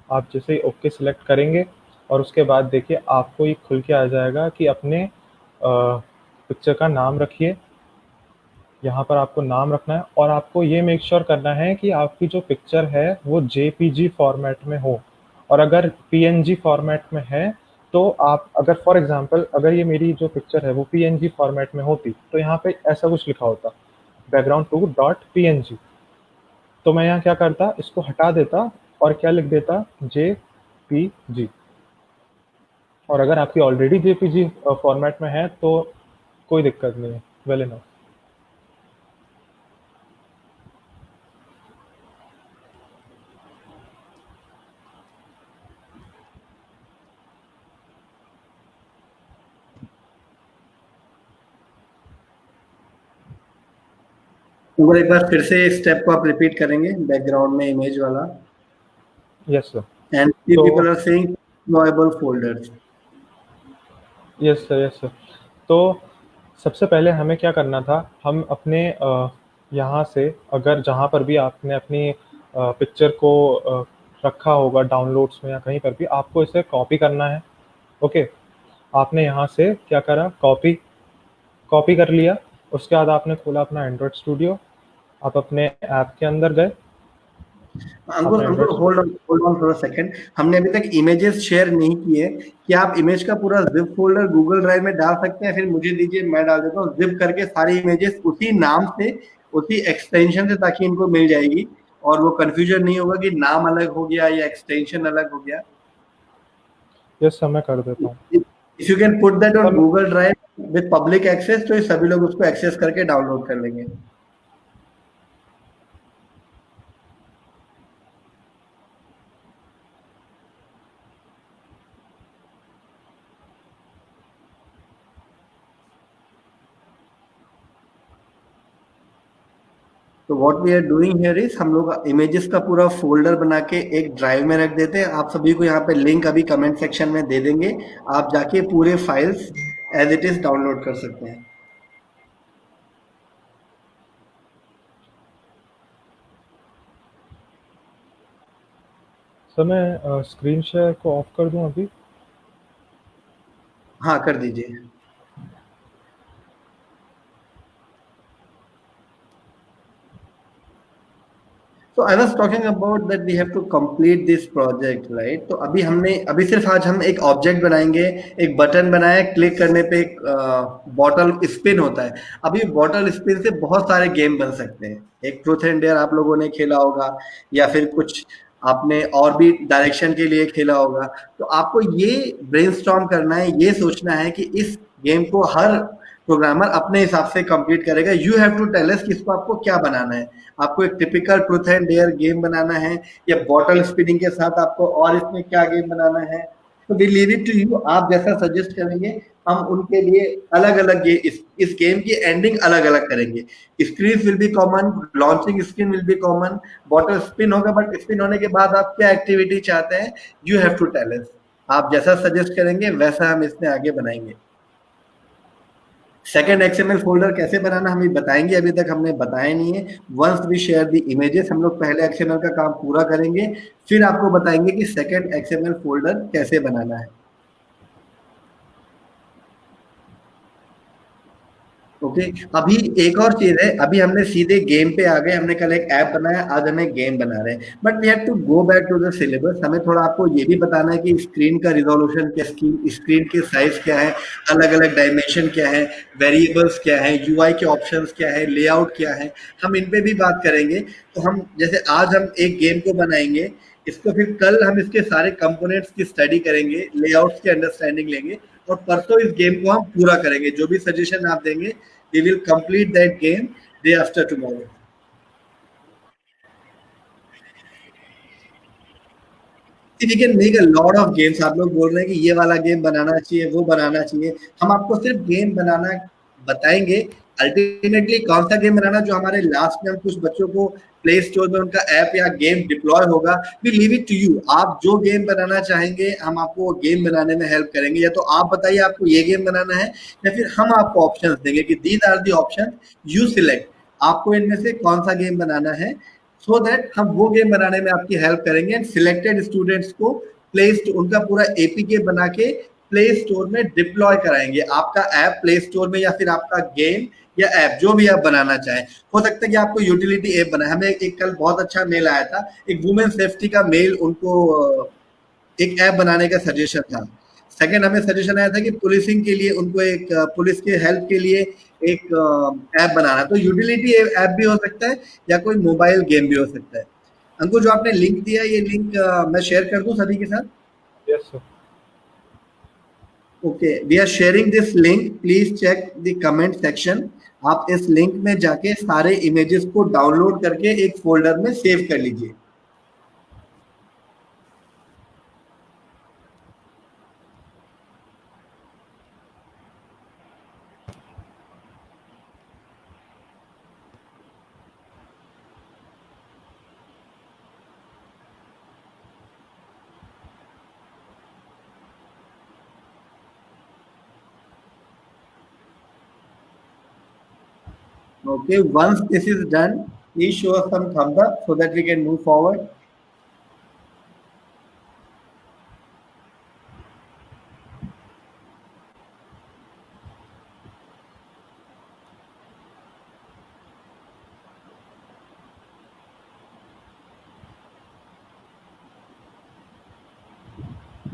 आप जैसे ही ओके सेलेक्ट करेंगे और उसके बाद देखिए आपको ये खुल के आ जाएगा कि अपने पिक्चर का नाम रखिए। यहाँ पर आपको नाम रखना है और आपको ये मेक श्योर करना है कि आपकी जो पिक्चर है वो जेपीजी फॉर्मेट में हो। और अगर पीएनजी फॉर्मेट में है तो आप, अगर फॉर एग्जांपल अगर ये मेरी जो पिक्चर है वो पीएनजी फॉर्मेट में होती तो यहाँ पे ऐसा कुछ लिखा होता, background2.png। तो मैं यहाँ क्या करता, इसको हटा देता और क्या लिख देता, जेपीजी। और अगर आपकी ऑलरेडी जेपीजी फॉर्मेट में है तो कोई दिक्कत नहीं है, वेल इनफ। तो एक बार फिर से स्टेप को आप रिपीट करेंगे, बैकग्राउंड में इमेज वाला। Yes sir. एंड तो people are saying drawable folders. Yes sir, yes sir. तो सबसे पहले हमें क्या करना था, हम अपने यहाँ से अगर जहाँ पर भी आपने अपनी पिक्चर को रखा होगा डाउनलोड्स में या कहीं पर भी, आपको इसे कॉपी करना है। ओके, आपने यहाँ से क्या करा, कॉपी कर लिया। उसके बाद आपने खोला अपना एंड्रॉयड स्टूडियो, आप अपने ऐप के अंदर गए। अंकुर, आपने Ankur, android hold on for a second. हमने अभी तक इमेजेस शेयर नहीं किए। क्या आप इमेज का पूरा जिप फोल्डर गूगल ड्राइव में डाल सकते हैं? फिर मुझे दीजिए, मैं डाल देता हूँ जिप करके सारी इमेजेस उसी नाम से, उसी एक्सटेंशन से, ताकि इनको मिल जाएगी और वो कंफ्यूजन नहीं होगा कि नाम अलग हो गया या एक्सटेंशन अलग हो गया। यस सर, मैं कर देता हूँ। If you can put that on sir Google drive with public access, तो ये सभी लोग उसको एक्सेस करके डाउनलोड कर लेंगे। तो what we are doing here is, हम लोग इमेजेस का पूरा फोल्डर बना के एक ड्राइव में रख देते हैं। आप सभी को यहाँ पे लिंक अभी कमेंट सेक्शन में दे देंगे, आप जाके पूरे files as it is download कर सकते हैं। सर मैं स्क्रीन शेयर को ऑफ कर दूं अभी? हाँ, कर दीजिए। So I was talking about that we have to complete this project, right? तो अभी सिर्फ आज हम एक ऑब्जेक्ट बनाएंगे, एक बटन बनाया, क्लिक करने पे एक बॉटल स्पिन होता है। अभी बॉटल स्पिन से बहुत सारे गेम बन सकते हैं। एक ट्रूथ एंड डेयर आप लोगों ने खेला होगा, या फिर कुछ आपने और भी डायरेक्शन के लिए खेला होगा। तो आपको ये ब्रेनस्टॉर्म करना है, ये सोचना है कि इस गेम को हर प्रोग्रामर अपने हिसाब से कंप्लीट करेगा। You have to tell us कि इसको आपको क्या बनाना है। आपको एक typical truth and dare game बनाना है, या बॉटल स्पिनिंग के साथ आपको और इसमें क्या गेम बनाना है, तो we leave it to you, आप जैसा सजेस्ट करेंगे हम उनके लिए अलग अलग ये इस गेम की एंडिंग अलग अलग करेंगे। Screen will be common, launching screen will be common, bottle spin होगा, बट स्पिन होने के बाद आप क्या एक्टिविटी चाहते हैं you have to tell us. आप जैसा सजेस्ट करेंगे वैसा हम इसमें आगे बनाएंगे। सेकेंड एक्सएमएल फोल्डर कैसे बनाना हमें बताएंगे, अभी तक हमने बताया नहीं है। Once we share the images, हम लोग पहले एक्सएमएल का काम पूरा करेंगे, फिर आपको बताएंगे कि सेकेंड एक्सएमएल फोल्डर कैसे बनाना है। ओके अभी एक और चीज है, अभी हमने सीधे गेम पे आ गए, हमने कल एक ऐप बनाया, आज हमें गेम बना रहे हैं, but we have to go back to the syllabus. हमें थोड़ा आपको ये भी बताना है कि स्क्रीन का रिजोल्यूशन क्या, स्क्रीन के साइज क्या है, अलग अलग डायमेंशन क्या है, वेरिएबल्स क्या है, यूआई के ऑप्शंस क्या है, लेआउट क्या है, हम इन पे भी बात करेंगे। तो हम जैसे आज हम एक गेम को बनाएंगे, इसको फिर कल हम इसके सारे कंपोनेंट्स की स्टडी करेंगे, लेआउट्स की अंडरस्टैंडिंग लेंगे, और परसों इस गेम को हम पूरा करेंगे। जो भी सजेशन आप देंगे we will complete that game day after tomorrow. We can make a lot of games। आप लोग बोल रहे हैं कि ये वाला गेम बनाना चाहिए, वो बनाना चाहिए, हम आपको सिर्फ गेम बनाना बताएंगे। अल्टीमेटली कौन सा गेम बनाना जो हमारे लास्ट में हम कुछ बच्चों को प्ले स्टोर में उनका ऐप या गेम डिप्लॉय होगा, we leave it to you. आप जो गेम बनाना चाहेंगे हम आपको वो गेम बनाने में हेल्प करेंगे, या तो आप बताइए आपको ये गेम बनाना है, या फिर हम आपको ऑप्शंस देंगे कि these are the option, you select, आपको इनमें से कौन सा गेम बनाना है, सो दैट हम वो गेम बनाने में आपकी हेल्प करेंगे। एंड सिलेक्टेड स्टूडेंट्स को उनका पूरा एपीके बना के प्ले स्टोर में डिप्लॉय कराएंगे। आपका ऐप प्ले स्टोर में, या फिर आपका गेम या ऐप जो भी आप बनाना चाहें, हो सकता है कि आपको यूटिलिटी ऐप बनाए। हमें एक कल बहुत अच्छा मेल आया था, एक वुमेन सेफ्टी का मेल, उनको एक ऐप बनाने का सजेशन था। सेकंड हमें सजेशन आया था कि पुलिसिंग के लिए उनको एक पुलिस के हेल्प के लिए एक ऐप बनाना। तो यूटिलिटी ऐप भी हो सकता है या कोई मोबाइल गेम भी हो सकता है। अंकुर जो आपने लिंक दिया, ये लिंक मैं शेयर कर दूं सभी के साथ? Yes sir. Okay we are sharing this link, please check the comment section. आप इस लिंक में जाके सारे इमेजेस को डाउनलोड करके एक फोल्डर में सेव कर लीजिए। Okay, once this is done, please show us some thumbs up so that we can move forward.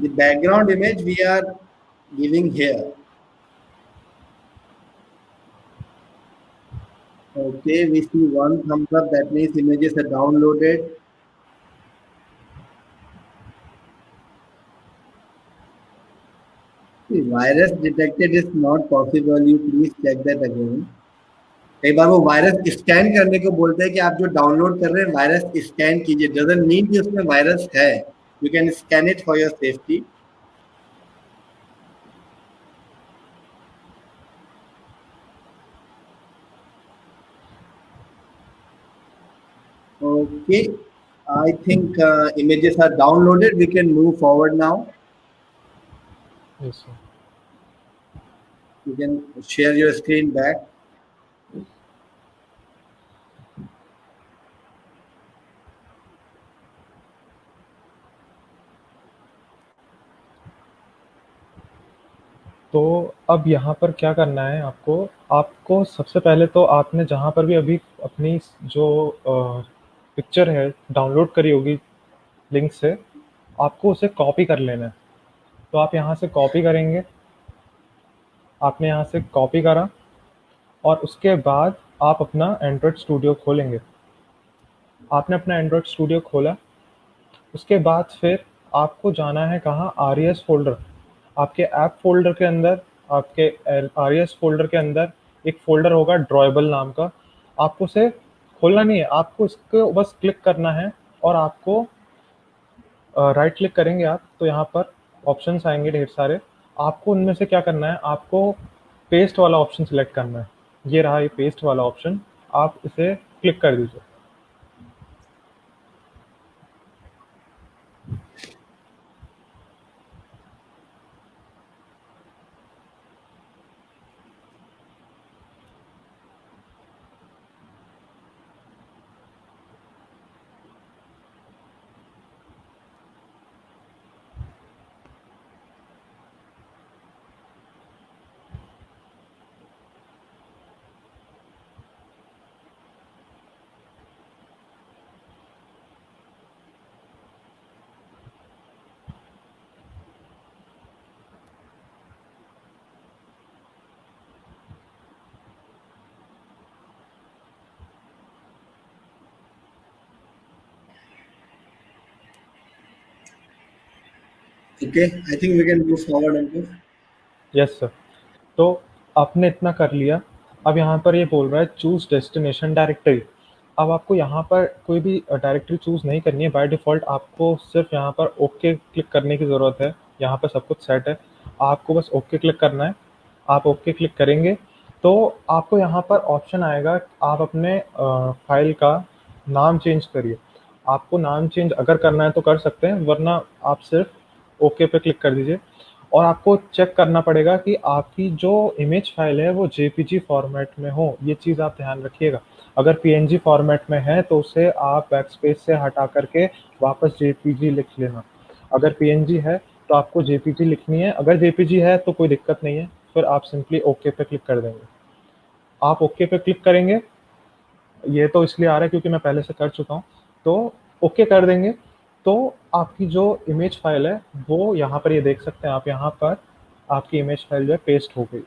The background image we are giving here. Okay, we see one thumbs up, that means images are downloaded. The virus detected is not possible, you please check that again. कई बार वो virus scan करने को बोलते हैं कि आप जो download कर रहे हैं वायरस स्कैन कीजिए, डजंट मीन कि उसमें वायरस है, you can scan it for your safety. Okay, I think images are downloaded. We can move forward now. Yes, sir. You can share your screen back. तो अब यहाँ पर क्या करना है आपको सबसे पहले तो आपने जहाँ पर भी अभी अपनी जो पिक्चर है डाउनलोड करी होगी लिंक से, आपको उसे कॉपी कर लेना है। तो आप यहाँ से कॉपी करेंगे, आपने यहाँ से कॉपी करा और उसके बाद आप अपना एंड्रॉयड स्टूडियो खोलेंगे। आपने अपना एंड्रॉयड स्टूडियो खोला, उसके बाद फिर आपको जाना है कहाँ, आरईएस फोल्डर। आपके ऐप फोल्डर के अंदर, आपके आरईएस फोल्डर के अंदर एक फोल्डर होगा ड्रॉएबल नाम का। आपको उसे खोलना नहीं है, आपको इसको बस क्लिक करना है और आपको राइट क्लिक करेंगे आप तो यहाँ पर ऑप्शंस आएंगे ढेर सारे। आपको उनमें से क्या करना है, आपको पेस्ट वाला ऑप्शन सिलेक्ट करना है। ये रहा ये पेस्ट वाला ऑप्शन, आप इसे क्लिक कर दीजिए। Okay, I think we can move forward on this. Yes sir. तो आपने इतना कर लिया। अब यहाँ पर ये बोल रहा है चूज़ डेस्टिनेशन डायरेक्टरी। अब आपको यहाँ पर कोई भी डायरेक्टरी चूज़ नहीं करनी है। बाय डिफ़ॉल्ट आपको सिर्फ यहाँ पर ओके क्लिक करने की ज़रूरत है। यहाँ पर सब कुछ सेट है, आपको बस ओके क्लिक करना है। आप ओके क्लिक करेंगे तो आपको यहाँ पर ऑप्शन आएगा, आप अपने फ़ाइल का नाम चेंज करिए। आपको नाम चेंज अगर करना है तो कर सकते हैं, वरना आप सिर्फ ओके पे क्लिक कर दीजिए। और आपको चेक करना पड़ेगा कि आपकी जो इमेज फाइल है वो जेपीजी फॉर्मेट में हो, ये चीज़ आप ध्यान रखिएगा। अगर पीएनजी फॉर्मेट में है तो उसे आप बैकस्पेस से हटा करके वापस जेपीजी लिख लेना। अगर पीएनजी है तो आपको जेपीजी लिखनी है, अगर जेपीजी है तो कोई दिक्कत नहीं है, फिर आप सिंपली ओके पे क्लिक कर देंगे। आप ओके पे क्लिक करेंगे, ये तो इसलिए आ रहा है क्योंकि मैं पहले से कर चुका हूँ। तो ओके कर देंगे तो आपकी जो इमेज फाइल है वो यहाँ पर, ये देख सकते हैं आप, यहाँ पर आपकी इमेज फाइल जो है पेस्ट हो गई।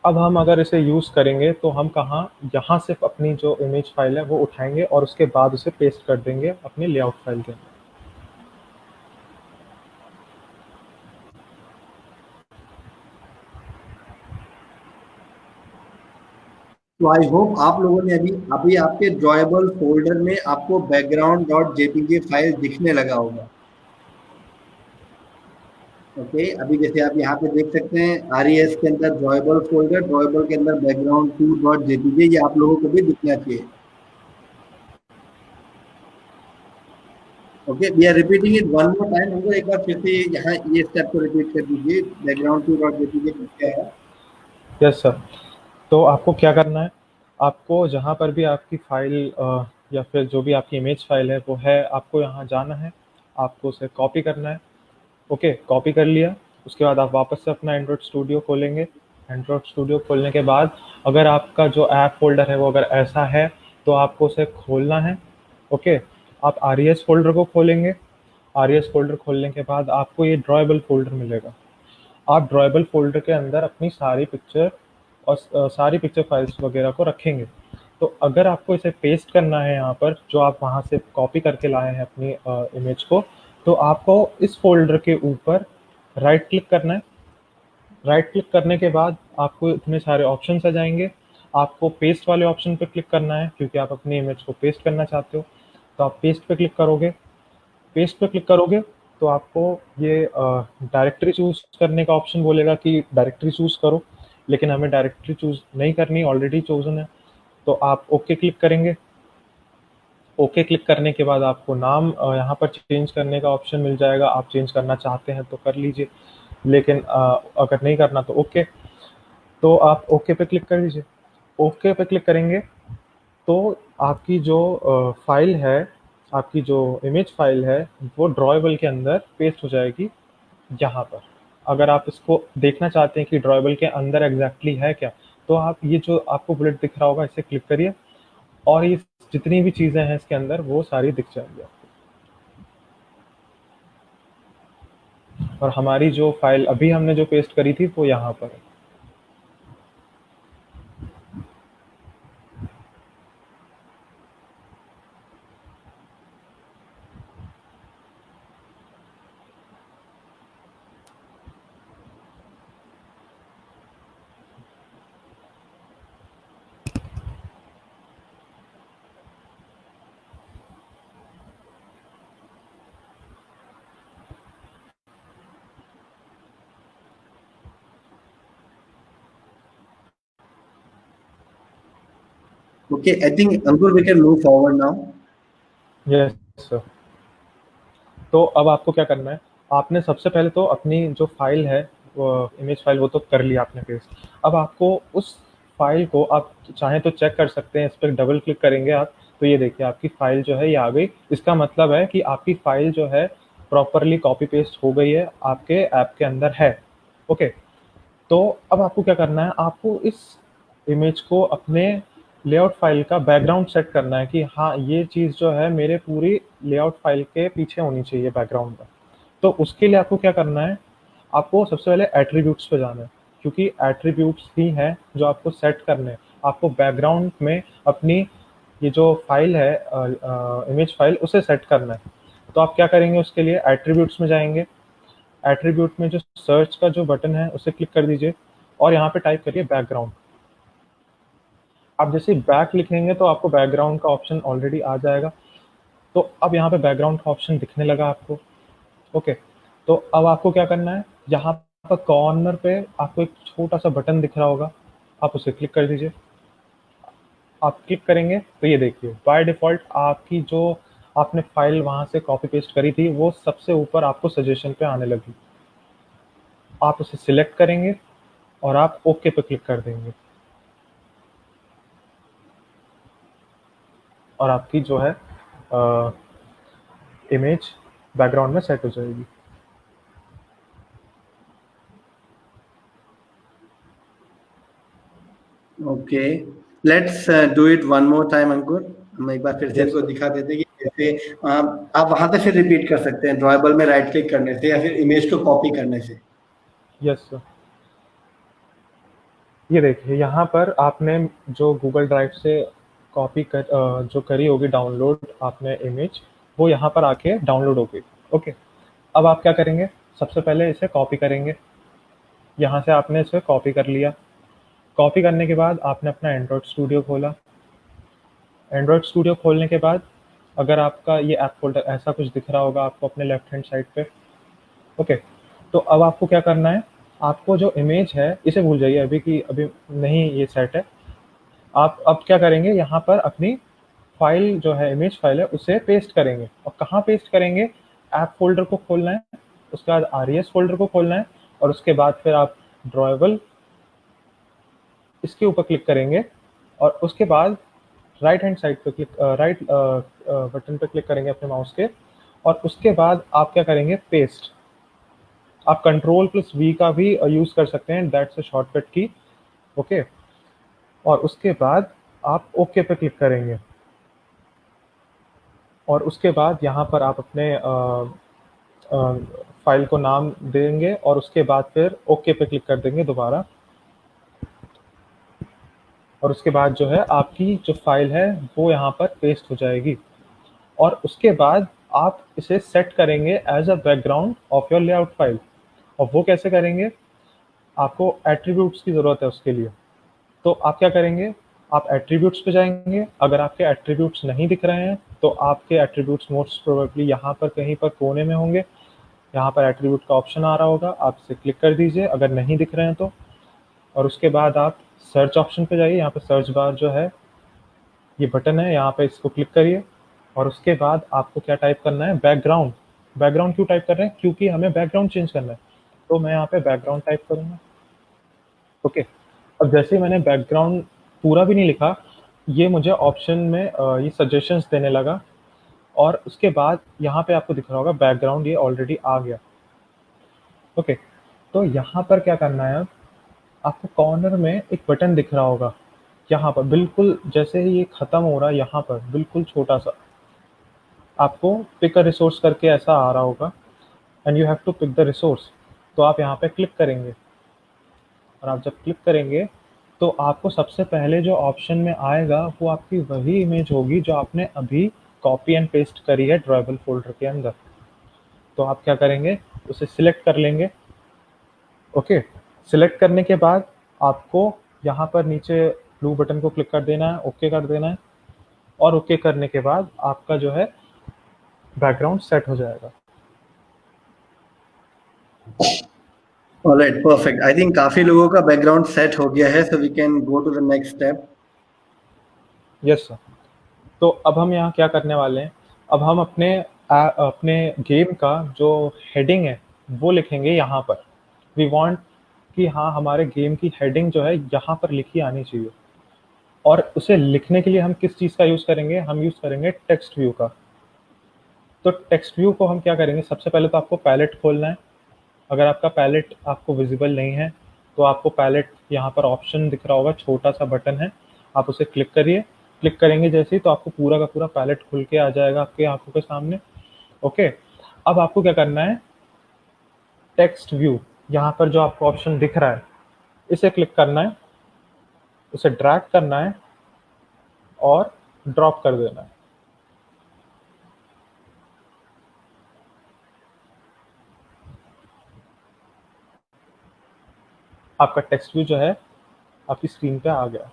अब हम अगर इसे यूज़ करेंगे तो हम कहाँ, यहाँ से अपनी जो इमेज फाइल है वो उठाएंगे और उसके बाद उसे पेस्ट कर देंगे अपनी लेआउट फाइल के अंदर। तो आई होप आप लोगों ने अभी अभी आपके ड्रॉएबल फोल्डर में आपको बैकग्राउंड डॉट जेपीजी फाइल दिखने लगा होगा। ओके, अभी जैसे आप यहाँ पे देख सकते हैं आरईएस के अंदर ड्रॉएबल फोल्डर, ड्रॉएबल के अंदर बैकग्राउंड टू डॉट जेपीजी, ये आप लोगों को भी दिखना चाहिए। Okay, we are repeating it one more time. हमको एक बार फिर से यहाँ ये स्टेप को रिपीट कर दीजिए, बैकग्राउंड टू डॉट जेपीजी क्या है। Yes sir. तो आपको क्या करना है, आपको जहाँ पर भी आपकी फ़ाइल या फिर जो भी आपकी इमेज फ़ाइल है वो है, आपको यहाँ जाना है, आपको उसे कॉपी करना है। ओके, कॉपी कर लिया, उसके बाद आप वापस से अपना एंड्रॉयड स्टूडियो खोलेंगे। एंड्रॉयड स्टूडियो खोलने के बाद अगर आपका जो ऐप फ़ोल्डर है वो अगर ऐसा है तो आपको उसे खोलना है। ओके, आप आरईएस फ़ोल्डर को खोलेंगे। आरईएस फ़ोल्डर खोलने के बाद आपको ये ड्रॉएबल फ़ोल्डर मिलेगा। आप ड्रॉएबल फ़ोल्डर के अंदर अपनी सारी पिक्चर और सारी पिक्चर फाइल्स वगैरह को रखेंगे। तो अगर आपको इसे पेस्ट करना है यहाँ पर, जो आप वहाँ से कॉपी करके लाए हैं अपनी इमेज को, तो आपको इस फ़ोल्डर के ऊपर राइट क्लिक करना है। राइट क्लिक करने के बाद आपको इतने सारे ऑप्शंस आ जाएँगे। आपको पेस्ट वाले ऑप्शन पे क्लिक करना है क्योंकि आप अपनी इमेज को पेस्ट करना चाहते हो। तो आप पेस्ट पे क्लिक करोगे। पेस्ट पे क्लिक करोगे तो आपको ये डायरेक्टरी चूज़ करने का ऑप्शन बोलेगा कि डायरेक्टरी चूज़ करो, लेकिन हमें डायरेक्टरी चूज़ नहीं करनी, ऑलरेडी चोज़न है। तो आप ओके क्लिक करेंगे। ओके क्लिक करने के बाद आपको नाम यहाँ पर चेंज करने का ऑप्शन मिल जाएगा। आप चेंज करना चाहते हैं तो कर लीजिए, लेकिन अगर नहीं करना तो ओके। तो आप ओके पे क्लिक कर दीजिए। ओके पे क्लिक करेंगे तो आपकी जो फ़ाइल है, आपकी जो इमेज फ़ाइल है, वो ड्रॉएबल के अंदर पेस्ट हो जाएगी यहाँ पर। अगर आप इसको देखना चाहते हैं कि ड्रॉएबल के अंदर एग्ज़ैक्टली है क्या, तो आप ये जो आपको बुलेट दिख रहा होगा इसे क्लिक करिए और ये जितनी भी चीज़ें हैं इसके अंदर वो सारी दिख जाएँगी आपको। और हमारी जो फ़ाइल अभी हमने जो पेस्ट करी थी वो यहाँ पर है। Okay, I think Ankur, we can move forward now. Yes sir. तो अब आपको क्या करना है, आपने सबसे पहले तो अपनी जो फाइल है वो इमेज फाइल वो तो कर लिया आपने पेस्ट। अब आपको उस फाइल को आप चाहें तो चेक कर सकते हैं, इस पर डबल क्लिक करेंगे आप तो ये देखिए आपकी फाइल जो है ये आ गई। इसका मतलब है कि आपकी फाइल जो है प्रॉपरली कॉपी पेस्ट हो गई है, आपके ऐप के अंदर है। ओके, तो अब आपको क्या करना है, आपको इस इमेज को अपने लेआउट फाइल का बैकग्राउंड सेट करना है कि हाँ ये चीज़ जो है मेरे पूरी लेआउट फाइल के पीछे होनी चाहिए बैकग्राउंड में। तो उसके लिए आपको क्या करना है, आपको सबसे पहले एट्रीब्यूट्स पे जाना है, क्योंकि एट्रीब्यूट्स ही हैं जो आपको सेट करने हैं। आपको बैकग्राउंड में अपनी ये जो फाइल है इमेज फाइल उसे सेट करना है। तो आप क्या करेंगे, उसके लिए एट्रीब्यूट्स में जाएंगे। एट्रीब्यूट में जो सर्च का जो बटन है उसे क्लिक कर दीजिए और यहाँ पे टाइप करिए बैकग्राउंड। आप जैसे बैक लिखेंगे तो आपको बैकग्राउंड का ऑप्शन ऑलरेडी आ जाएगा। तो अब यहाँ पे बैकग्राउंड का ऑप्शन दिखने लगा आपको। ओके, तो अब आपको क्या करना है, यहाँ पर कॉर्नर पे आपको एक छोटा सा बटन दिख रहा होगा, आप उसे क्लिक कर दीजिए। आप क्लिक करेंगे तो ये देखिए बाय डिफ़ॉल्ट आपकी जो आपने फाइल वहाँ से कॉपी पेस्ट करी थी वो सबसे ऊपर आपको सजेशन पे आने लगी। आप उसे सिलेक्ट करेंगे और आप ओके पे क्लिक कर देंगे और आपकी जो है इमेज बैकग्राउंड में सेट हो जाएगी। Okay, let's do it one more time Ankur. हम एक बार फिर से Yes, इनको sir. दिखा देते हैं कि कैसे आप वहां से फिर रिपीट कर सकते हैं, ड्रॉएबल में राइट क्लिक करने से या फिर इमेज को कॉपी करने से। यस सर, ये देखिए यहाँ पर आपने जो गूगल ड्राइव से कॉपी कर जो करी होगी डाउनलोड आपने इमेज, वो यहाँ पर आके डाउनलोड हो गई। ओके, अब आप क्या करेंगे, सबसे पहले इसे कॉपी करेंगे। यहाँ से आपने इसे कॉपी कर लिया। कॉपी करने के बाद आपने अपना एंड्रॉयड स्टूडियो खोला। एंड्रॉयड स्टूडियो खोलने के बाद अगर आपका ये ऐप फोल्डर ऐसा कुछ दिख रहा होगा आपको अपने लेफ्ट हैंड साइड पे। ओके, तो अब आपको क्या करना है, आपको जो इमेज है इसे भूल जाइए अभी कि अभी नहीं ये सेट है। आप अब क्या करेंगे, यहाँ पर अपनी फाइल जो है इमेज फाइल है उसे पेस्ट करेंगे। और कहाँ पेस्ट करेंगे, ऐप फोल्डर को खोलना है, उसके बाद आरईएस फोल्डर को खोलना है और उसके बाद फिर आप ड्रॉएबल इसके ऊपर क्लिक करेंगे और उसके बाद राइट हैंड साइड पे क्लिक राइट बटन पे क्लिक करेंगे अपने माउस के और उसके बाद आप क्या करेंगे, पेस्ट। आप Ctrl+V का भी यूज़ कर सकते हैं, दैट्स अ शॉर्टकट की। ओके, और उसके बाद आप ओके पे क्लिक करेंगे और उसके बाद यहाँ पर आप अपने फाइल को नाम देंगे और उसके बाद फिर ओके पे क्लिक कर देंगे दोबारा। और उसके बाद जो है आपकी जो फाइल है वो यहाँ पर पेस्ट हो जाएगी और उसके बाद आप इसे सेट करेंगे as a background of your layout file. और वो कैसे करेंगे, आपको एट्रीब्यूट्स की ज़रूरत है उसके लिए। तो आप क्या करेंगे, आप एट्रीब्यूट्स पे जाएंगे। अगर आपके एट्रीब्यूट्स नहीं दिख रहे हैं तो आपके एट्रीब्यूट्स मोस्ट प्रोबेबली यहाँ पर कहीं पर कोने में होंगे। यहाँ पर एट्रीब्यूट का ऑप्शन आ रहा होगा, आप इसे क्लिक कर दीजिए अगर नहीं दिख रहे हैं तो। और उसके बाद आप सर्च ऑप्शन पे जाइए, यहाँ पे सर्च बार जो है ये बटन है, यहाँ पे इसको क्लिक करिए और उसके बाद आपको क्या टाइप करना है, बैकग्राउंड। बैकग्राउंड क्यों टाइप कर रहे हैं, क्योंकि हमें बैकग्राउंड चेंज करना है। तो मैं यहाँ पे बैकग्राउंड टाइप करूँगा। ओके, अब जैसे ही मैंने बैकग्राउंड पूरा भी नहीं लिखा, ये मुझे ऑप्शन में ये सजेशंस देने लगा और उसके बाद यहाँ पे आपको दिख रहा होगा बैकग्राउंड ये ऑलरेडी आ गया। ओके, तो यहाँ पर क्या करना है, अब आपको कॉर्नर में एक बटन दिख रहा होगा, यहाँ पर बिल्कुल जैसे ही ये ख़त्म हो रहा है यहाँ पर बिल्कुल छोटा सा आपको पिक अ रिसोर्स करके ऐसा आ रहा होगा and you have to pick the resource. तो आप यहाँ पे क्लिक करेंगे और आप जब क्लिक करेंगे तो आपको सबसे पहले जो ऑप्शन में आएगा वो आपकी वही इमेज होगी जो आपने अभी कॉपी एंड पेस्ट करी है ड्रॉएबल फोल्डर के अंदर। तो आप क्या करेंगे, उसे सिलेक्ट कर लेंगे। ओके, सिलेक्ट करने के बाद आपको यहाँ पर नीचे ब्लू बटन को क्लिक कर देना है, ओके कर देना है और ओके करने के बाद आपका जो है बैकग्राउंड सेट हो जाएगा। Alright, perfect. आई थिंक काफी लोगों का बैकग्राउंड सेट हो गया है, so we can go to the next step. Yes sir. तो अब हम यहाँ क्या करने वाले हैं, अब हम अपने गेम का जो हेडिंग है वो लिखेंगे यहाँ पर। वी वांट कि हाँ, हमारे गेम की हेडिंग जो है यहाँ पर लिखी आनी चाहिए। और उसे लिखने के लिए हम किस चीज़ का यूज़ करेंगे, हम यूज़ करेंगे टेक्स्ट व्यू का। तो टेक्स्ट व्यू को हम क्या करेंगे, सबसे पहले तो आपको पैलेट खोलना है। अगर आपका पैलेट आपको विजिबल नहीं है तो आपको पैलेट यहाँ पर ऑप्शन दिख रहा होगा, छोटा सा बटन है, आप उसे क्लिक करिए। क्लिक करेंगे जैसे ही तो आपको पूरा का पूरा पैलेट खुल के आ जाएगा आपके आंखों के सामने। ओके, अब आपको क्या करना है, टेक्स्ट व्यू यहाँ पर जो आपको ऑप्शन दिख रहा है इसे क्लिक करना है, उसे ड्रैग करना है और ड्रॉप कर देना है। आपका टेक्स्ट व्यू जो है आपकी स्क्रीन पे आ गया।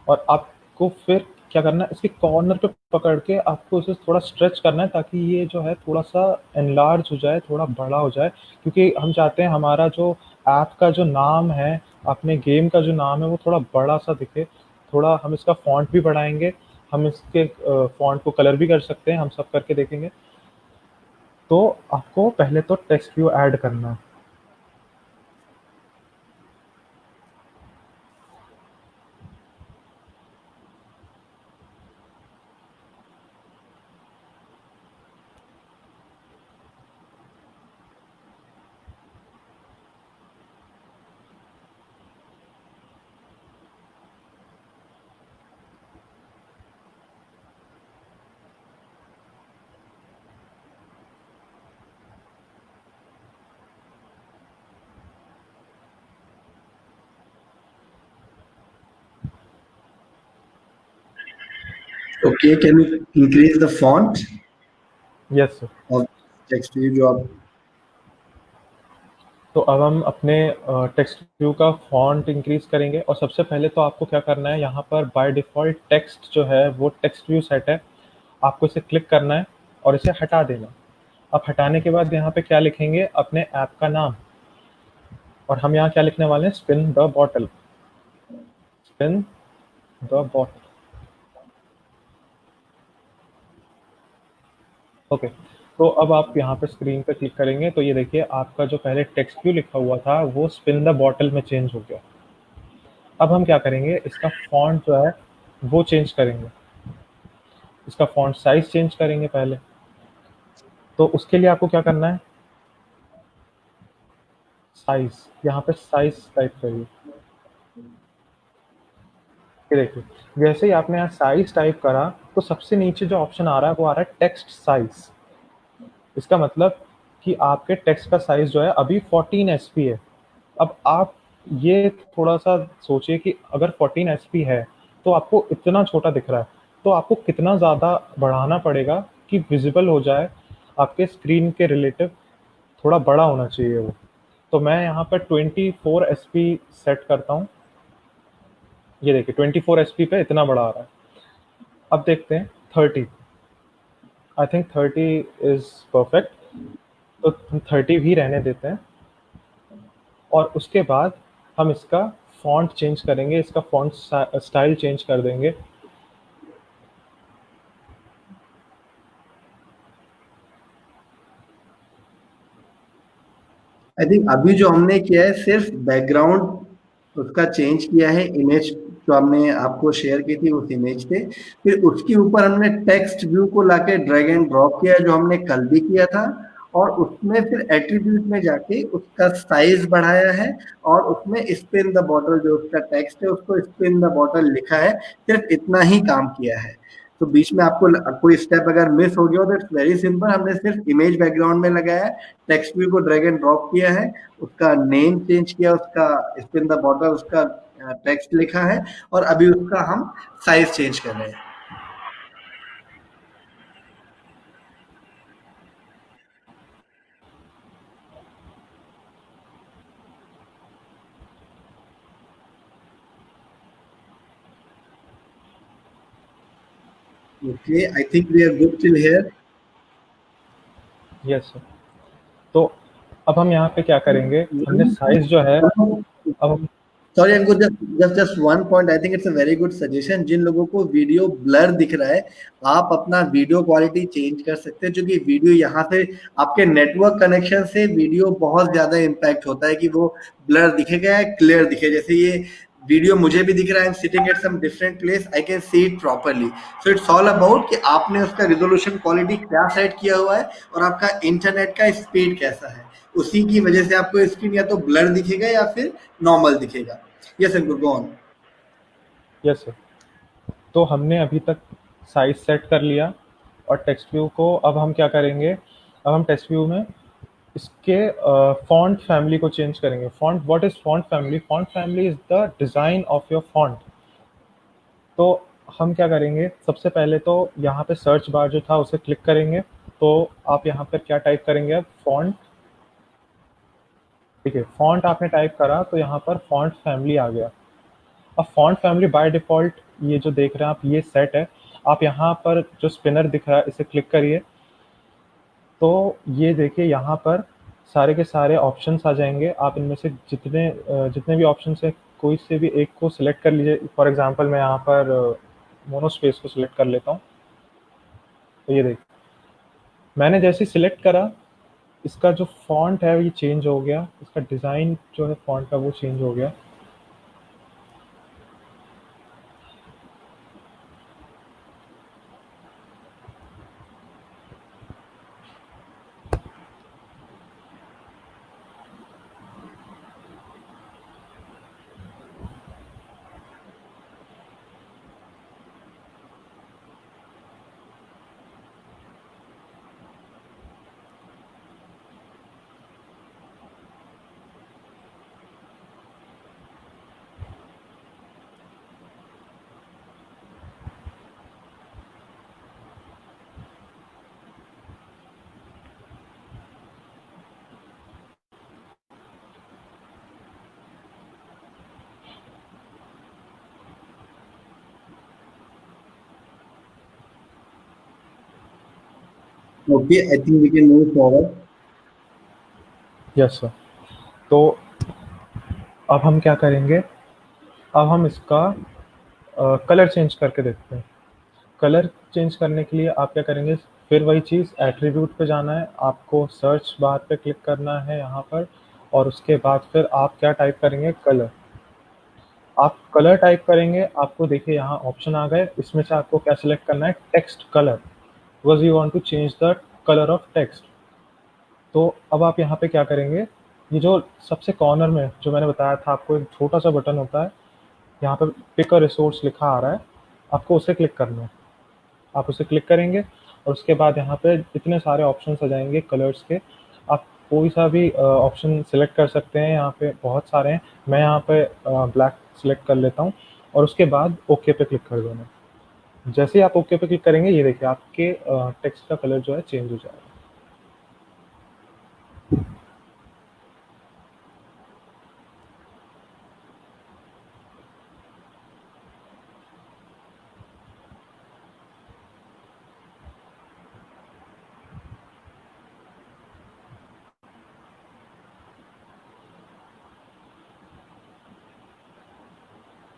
और आपको फिर क्या करना है, इसके कॉर्नर पे पकड़ के आपको इसे थोड़ा स्ट्रेच करना है ताकि ये जो है थोड़ा सा एनलार्ज हो जाए, थोड़ा बड़ा हो जाए, क्योंकि हम चाहते हैं हमारा जो ऐप का जो नाम है, अपने गेम का जो नाम है वो थोड़ा बड़ा सा दिखे। थोड़ा हम इसका फॉन्ट भी बढ़ाएंगे, हम इसके फॉन्ट को कलर भी कर सकते हैं, हम सब करके देखेंगे। तो आपको पहले तो टेक्स्ट व्यू ऐड करना है। Okay, can you increase the font yes sir. of text view जो आप तो अब हम अपने टेक्स्ट व्यू का फॉन्ट इंक्रीज करेंगे। और सबसे पहले तो आपको क्या करना है, यहाँ पर बाय डिफ़ॉल्ट टेक्स्ट जो है वो टेक्स्ट व्यू सेट है, आपको इसे क्लिक करना है और इसे हटा देना। अब हटाने के बाद यहाँ पे क्या लिखेंगे, अपने ऐप का नाम। और हम यहाँ क्या लिखने वाले हैं, spin the bottle, spin the bottle. Okay, तो अब आप यहाँ पे स्क्रीन पे क्लिक करेंगे तो ये देखिए आपका जो पहले टेक्स्ट व्यू लिखा हुआ था वो स्पिन द बॉटल में चेंज हो गया। अब हम क्या करेंगे, इसका फॉन्ट जो है वो चेंज करेंगे, इसका फॉन्ट साइज चेंज करेंगे पहले। तो उसके लिए आपको क्या करना है, साइज, यहाँ पे साइज टाइप करिए। ये देखिए, जैसे ही आपने यहाँ साइज टाइप करा तो सबसे नीचे जो ऑप्शन आ रहा है वो आ रहा है टेक्स्ट साइज। इसका मतलब कि आपके टेक्स्ट का साइज जो है अभी 14 एसपी है। अब आप ये थोड़ा सा सोचिए कि अगर 14 एसपी है तो आपको इतना छोटा दिख रहा है, तो आपको कितना ज़्यादा बढ़ाना पड़ेगा कि विजिबल हो जाए, आपके स्क्रीन के रिलेटिव थोड़ा बड़ा होना चाहिए वो। तो मैं यहाँ पर 24 एसपी सेट करता हूँ। ये देखिए 24 एसपी पे इतना बड़ा आ रहा है। अब देखते हैं 30, आई थिंक 30 इज़ परफेक्ट, तो हम 30 भी रहने देते हैं। और उसके बाद हम इसका फॉन्ट चेंज करेंगे, इसका फॉन्ट स्टाइल चेंज कर देंगे। आई थिंक अभी जो हमने किया है सिर्फ बैकग्राउंड उसका चेंज किया है, इमेज जो हमने आपको शेयर की थी उस इमेज पे, फिर उसके ऊपर हमने टेक्स्ट व्यू को लाके ड्रैग एंड ड्रॉप किया जो हमने कल भी किया था, और उसमें फिर एट्रीब्यूट में जाके उसका साइज बढ़ाया है और उसमें स्पिन द बॉटल जो उसका टेक्स्ट है उसको स्पिन द बॉटल लिखा है। सिर्फ इतना ही काम किया है। तो बीच में आपको कोई स्टेप अगर मिस हो गया हो तो इट्स वेरी सिंपल, हमने सिर्फ इमेज बैकग्राउंड में लगाया है, टेक्स्ट व्यू को ड्रैग एंड ड्रॉप किया है, उसका नेम चेंज किया, उसका स्पिन द बॉटल उसका टेक्स्ट लिखा है, और अभी उसका हम साइज चेंज कर रहे हैं। Okay, I think we are good till here. Yes sir. तो अब हम यहाँ पे क्या करेंगे, हमने साइज जो है, अब sorry Ankur, just one point, I think it's a very good suggestion. जिन लोगों को वीडियो ब्लर दिख रहा है, आप अपना वीडियो क्वालिटी चेंज कर सकते हैं, क्योंकि वीडियो यहाँ से आपके नेटवर्क कनेक्शन से वीडियो बहुत ज्यादा इम्पैक्ट होता है कि वो ब्लर दिखेगा या क्लियर दिखे। जैसे ये वीडियो मुझे भी दिख रहा है, I am sitting at some different place, I can see it properly. So it's all about कि आपने उसका रिजोल्यूशन क्वालिटी क्या सेट किया हुआ है और आपका इंटरनेट का स्पीड कैसा है। उसी की वजह से आपको स्क्रीन या तो ब्लर दिखेगा या फिर नॉर्मल दिखेगा। Yes Ankur, go on. Yes sir. तो हमने अभी तक साइज सेट कर लिया, और टेक्स्ट व्यू को अब हम क्या करेंगे, अब हम टेक्स्ट व्यू में इसके फॉन्ट फैमिली को चेंज करेंगे। Font, what is font family? Font family is the design of your font. तो हम क्या करेंगे, सबसे पहले तो यहाँ पे सर्च बार जो था उसे क्लिक करेंगे। तो आप यहाँ पर क्या टाइप करेंगे, अब फॉन्ट, ठीक है, फॉन्ट आपने टाइप करा तो यहाँ पर फॉन्ट फैमिली आ गया। अब फॉन्ट फैमिली बाय डिफ़ॉल्ट ये जो देख रहे हैं आप, ये सेट है। आप यहाँ पर जो स्पिनर दिख रहा है इसे क्लिक करिए, तो ये देखिए यहाँ पर सारे के सारे ऑप्शंस आ जाएंगे। आप इनमें से जितने भी ऑप्शंस हैं, कोई से भी एक को सिलेक्ट कर लीजिए। फॉर एग्जांपल मैं यहाँ पर मोनोस्पेस को सिलेक्ट कर लेता हूँ। तो ये देखिए, मैंने जैसे ही सिलेक्ट करा, इसका जो फॉन्ट है ये चेंज हो गया, इसका डिज़ाइन जो है फॉन्ट का वो चेंज हो गया। Okay, I think we can move forward. Yes sir. तो अब हम क्या करेंगे, अब हम इसका कलर चेंज करके देखते हैं। कलर चेंज करने के लिए आप क्या करेंगे, फिर वही चीज़, एट्रीब्यूट पे जाना है, आपको सर्च बार पे क्लिक करना है यहाँ पर, और उसके बाद फिर आप क्या टाइप करेंगे, कलर। आप कलर टाइप करेंगे, आपको देखिए यहाँ ऑप्शन आ गए। इसमें से आपको क्या सिलेक्ट करना है, text colour, because you want to change the colour of text. तो अब आप यहाँ पे क्या करेंगे, ये जो सबसे कॉर्नर में जो मैंने बताया था आपको, एक छोटा सा बटन होता है, यहाँ पे पिक अ रिसोर्स लिखा आ रहा है, आपको उसे क्लिक करना है। आप उसे क्लिक करेंगे और उसके बाद यहाँ पे इतने सारे ऑप्शंस आ जाएंगे कलर्स के। आप कोई सा भी ऑप्शन सेलेक्ट कर सकते हैं, यहाँ पे बहुत सारे हैं। मैं यहाँ पे ब्लैक सेलेक्ट कर लेता हूँ, और उसके बाद ओके पे क्लिक कर देना। जैसे ही आप ओके पे क्लिक करेंगे, ये देखिए आपके टेक्स्ट का कलर जो है चेंज हो जाएगा।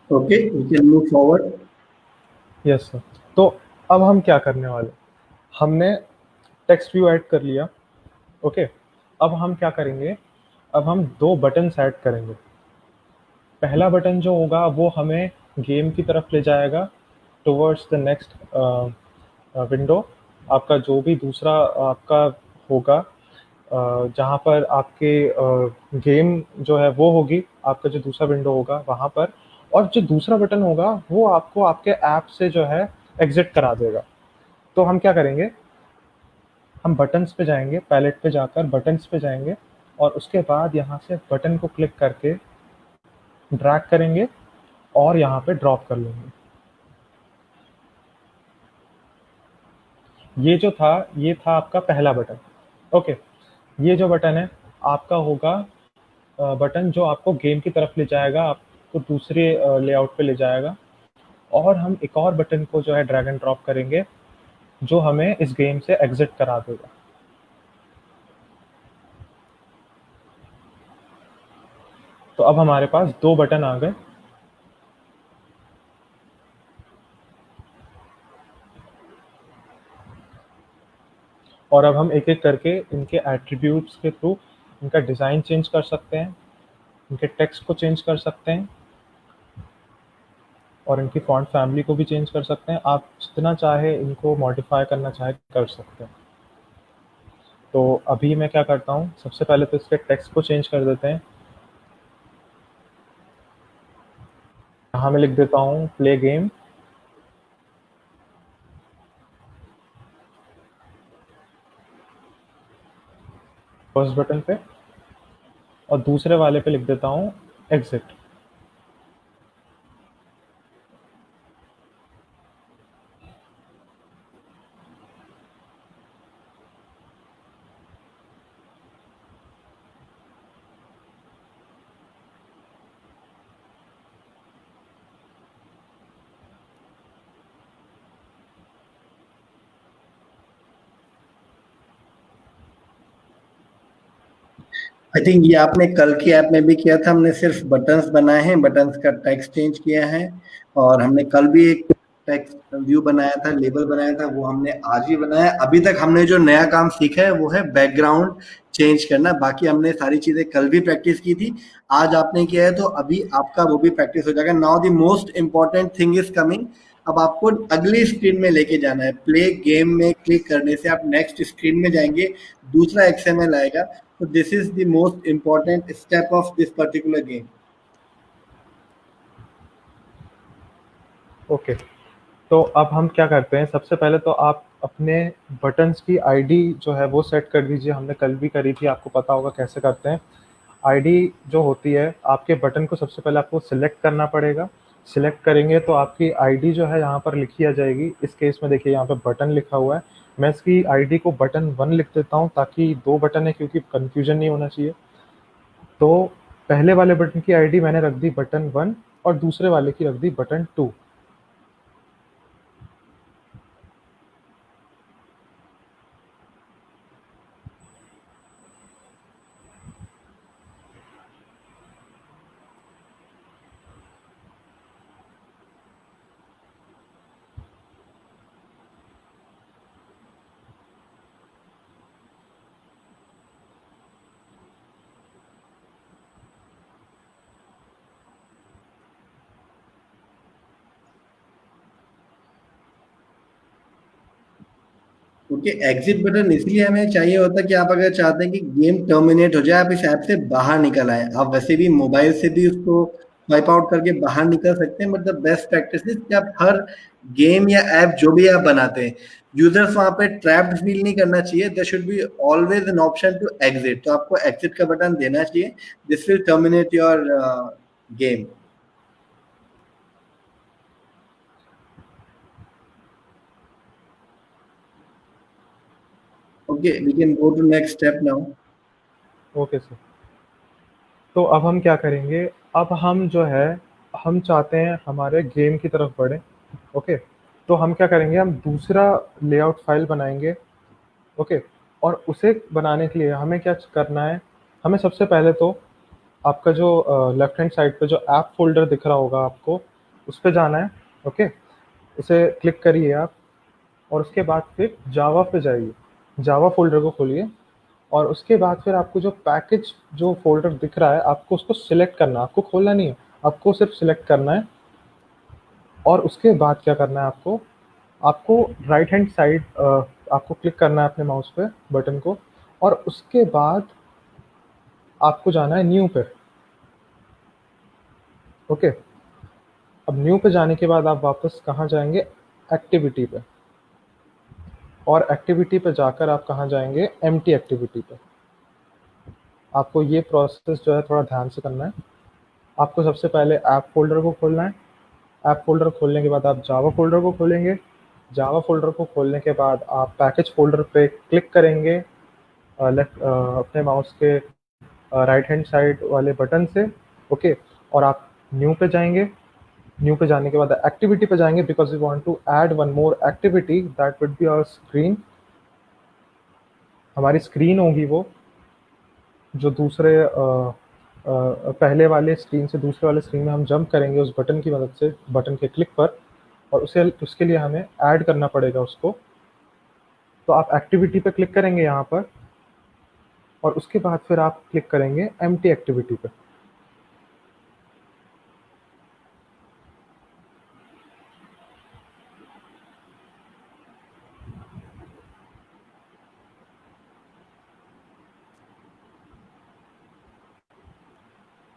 Okay, we can move forward. Yes sir. तो अब हम क्या करने वाले, हमने टेक्स्ट व्यू ऐड कर लिया, ओके। अब हम क्या करेंगे, अब हम दो बटन्स ऐड करेंगे। पहला बटन जो होगा वो हमें गेम की तरफ ले जाएगा, टुवर्ड्स द नेक्स्ट विंडो। आपका जो भी दूसरा आपका होगा, जहाँ पर आपके गेम जो है वो होगी, आपका जो दूसरा विंडो होगा वहाँ पर। और जो दूसरा बटन होगा वो आपको आपके ऐप से जो है एग्जिट करा देगा। तो हम क्या करेंगे, हम बटन्स पे जाएंगे, पैलेट पे जाकर बटन्स पे जाएंगे, और उसके बाद यहाँ से बटन को क्लिक करके ड्रैग करेंगे और यहाँ पे ड्रॉप कर लेंगे। ये जो था, ये था आपका पहला बटन, ओके। ये जो बटन है आपका होगा बटन जो आपको गेम की तरफ ले जाएगा, आपको दूसरे लेआउट पे ले जाएगा। और हम एक और बटन को जो है ड्रैग एंड ड्रॉप करेंगे, जो हमें इस गेम से एग्जिट करा देगा। तो अब हमारे पास 2 बटन आ गए। और अब हम एक-एक करके इनके एट्रीब्यूट्स के थ्रू इनका डिज़ाइन चेंज कर सकते हैं, इनके टेक्स्ट को चेंज कर सकते हैं और इनकी फ़ॉन्ट फैमिली को भी चेंज कर सकते हैं। आप जितना चाहे इनको मॉडिफ़ाई करना चाहें कर सकते हैं। तो अभी मैं क्या करता हूँ, सबसे पहले तो इसके टेक्स्ट को चेंज कर देते हैं। यहाँ मैं लिख देता हूँ प्ले गेम। फर्स्ट बटन पे और दूसरे वाले पे लिख देता हूँ एग्ज़िट। आई थिंक ये आपने कल की ऐप में भी किया था, हमने सिर्फ बटन्स बनाए हैं, बटन्स का टेक्स्ट चेंज किया है। और हमने कल भी एक टेक्स्ट व्यू बनाया था, लेबल बनाया था, वो हमने आज ही बनाया। अभी तक हमने जो नया काम सीखा है वो है बैकग्राउंड चेंज करना। बाकी हमने सारी चीजें कल भी प्रैक्टिस की थी, आज आपने किया है, तो अभी आपका वो भी प्रैक्टिस हो जाएगा। Now the most important thing is coming. अब आपको अगली स्क्रीन में लेके जाना है। प्ले गेम में क्लिक करने से आप नेक्स्ट स्क्रीन में जाएंगे, दूसरा XML आएगा। So this is the most important step of this particular game. Okay, तो अब हम क्या करते हैं, सबसे पहले तो आप अपने बटन्स की आईडी जो है वो सेट कर दीजिए। हमने कल भी करी थी, आपको पता होगा कैसे करते हैं। आईडी जो होती है, आपके बटन को सबसे पहले आपको सिलेक्ट करना पड़ेगा। सिलेक्ट करेंगे तो आपकी आईडी जो है यहाँ पर लिखी आ जाएगी। इस केस में देखिए यहाँ पे बटन लिखा हुआ है, मैं इसकी आईडी को बटन 1 लिख देता हूँ ताकि 2 बटन है, क्योंकि कन्फ्यूजन नहीं होना चाहिए। तो पहले वाले बटन की आईडी मैंने रख दी बटन 1 और दूसरे वाले की रख दी बटन 2। क्योंकि एग्जिट बटन इसलिए हमें चाहिए होता है कि आप अगर चाहते हैं कि गेम टर्मिनेट हो जाए, आप इस ऐप से बाहर निकल आए। आप वैसे भी मोबाइल से भी उसको स्वाइप आउट करके बाहर निकल सकते हैं, but the best practice is कि आप हर गेम या ऐप जो भी आप बनाते हैं, यूजर्स वहां पे ट्रैप्ड फील नहीं करना चाहिए। There should be always an option to exit, तो आपको एग्जिट का बटन देना चाहिए। This will terminate your game. Okay, we can go to next step now. Okay sir, तो अब हम क्या करेंगे, अब हम जो है हम चाहते हैं हमारे गेम की तरफ बढ़े। ओके, तो हम क्या करेंगे, हम दूसरा लेआउट फाइल बनाएंगे। ओके, और उसे बनाने के लिए हमें क्या करना है, हमें सबसे पहले तो आपका जो लेफ्ट हैंड साइड पे जो ऐप फ़ोल्डर दिख रहा होगा आपको, उस पे जाना है। ओके, उसे क्लिक करिए आप और उसके बाद फिर जावा पे जाइए, जावा फ़ोल्डर को खोलिए और उसके बाद फिर आपको जो पैकेज जो फ़ोल्डर दिख रहा है, आपको उसको सिलेक्ट करना है, आपको खोलना नहीं है, आपको सिर्फ सिलेक्ट करना है। और उसके बाद क्या करना है आपको, आपको राइट हैंड साइड आपको क्लिक करना है अपने माउस पे बटन को और उसके बाद आपको जाना है न्यू पे। ओके, अब न्यू पे जाने के बाद आप वापस कहाँ जाएंगे, एक्टिविटी पे, और एक्टिविटी पे जाकर आप कहाँ जाएंगे, एम्प्टी एक्टिविटी पे। आपको ये प्रोसेस जो है थोड़ा ध्यान से करना है। आपको सबसे पहले ऐप फ़ोल्डर को खोलना है। ऐप फ़ोल्डर खोलने के बाद आप जावा फ़ोल्डर को खोलेंगे। जावा फ़ोल्डर को खोलने के बाद आप पैकेज फ़ोल्डर पे क्लिक करेंगे अपने माउस के राइट हैंड साइड वाले बटन से। ओके, और आप न्यू पे जाएंगे। न्यू पे जाने के बाद एक्टिविटी पे जाएंगे, because we want to add one more activity that would be our screen. हमारी स्क्रीन होगी वो, जो दूसरे पहले वाले स्क्रीन से दूसरे वाले स्क्रीन में हम जंप करेंगे उस बटन की मदद से, बटन के क्लिक पर, और उसके लिए हमें ऐड करना पड़ेगा उसको। तो आप एक्टिविटी पे क्लिक करेंगे यहाँ पर, और उसके बाद फिर आप क्लिक करेंगे एम्प्टी एक्टिविटी पे।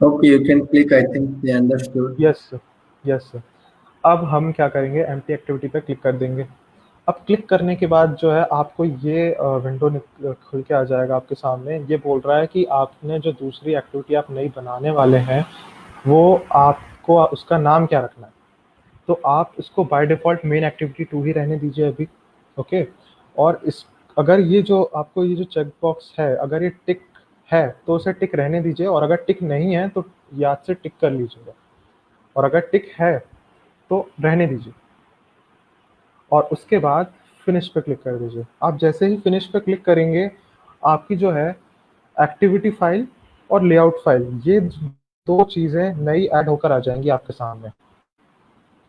Okay, you can click. I think they understood. Yes sir, yes sir. अब हम क्या करेंगे, एम्प्टी एक्टिविटी पे क्लिक कर देंगे। अब क्लिक करने के बाद जो है आपको ये विंडो खुल के आ जाएगा आपके सामने। ये बोल रहा है कि आपने जो दूसरी एक्टिविटी आप नई बनाने वाले हैं, वो आपको उसका नाम क्या रखना है। तो आप इसको बाय डिफ़ॉल्ट मेन एक्टिविटी 2 ही रहने दीजिए अभी, ओके। और इस अगर ये जो आपको ये जो चेक बॉक्स है, अगर ये टिक है, तो उसे टिक रहने दीजिए, और अगर टिक नहीं है, तो याद से टिक कर लीजिएगा, और अगर टिक है, तो रहने दीजिए। और उसके बाद फिनिश पे क्लिक कर दीजिए। आप जैसे ही फिनिश पे क्लिक करेंगे, आपकी जो है एक्टिविटी फ़ाइल और लेआउट फ़ाइल, ये 2 चीज़ें नई ऐड होकर आ जाएँगी आपके सामने।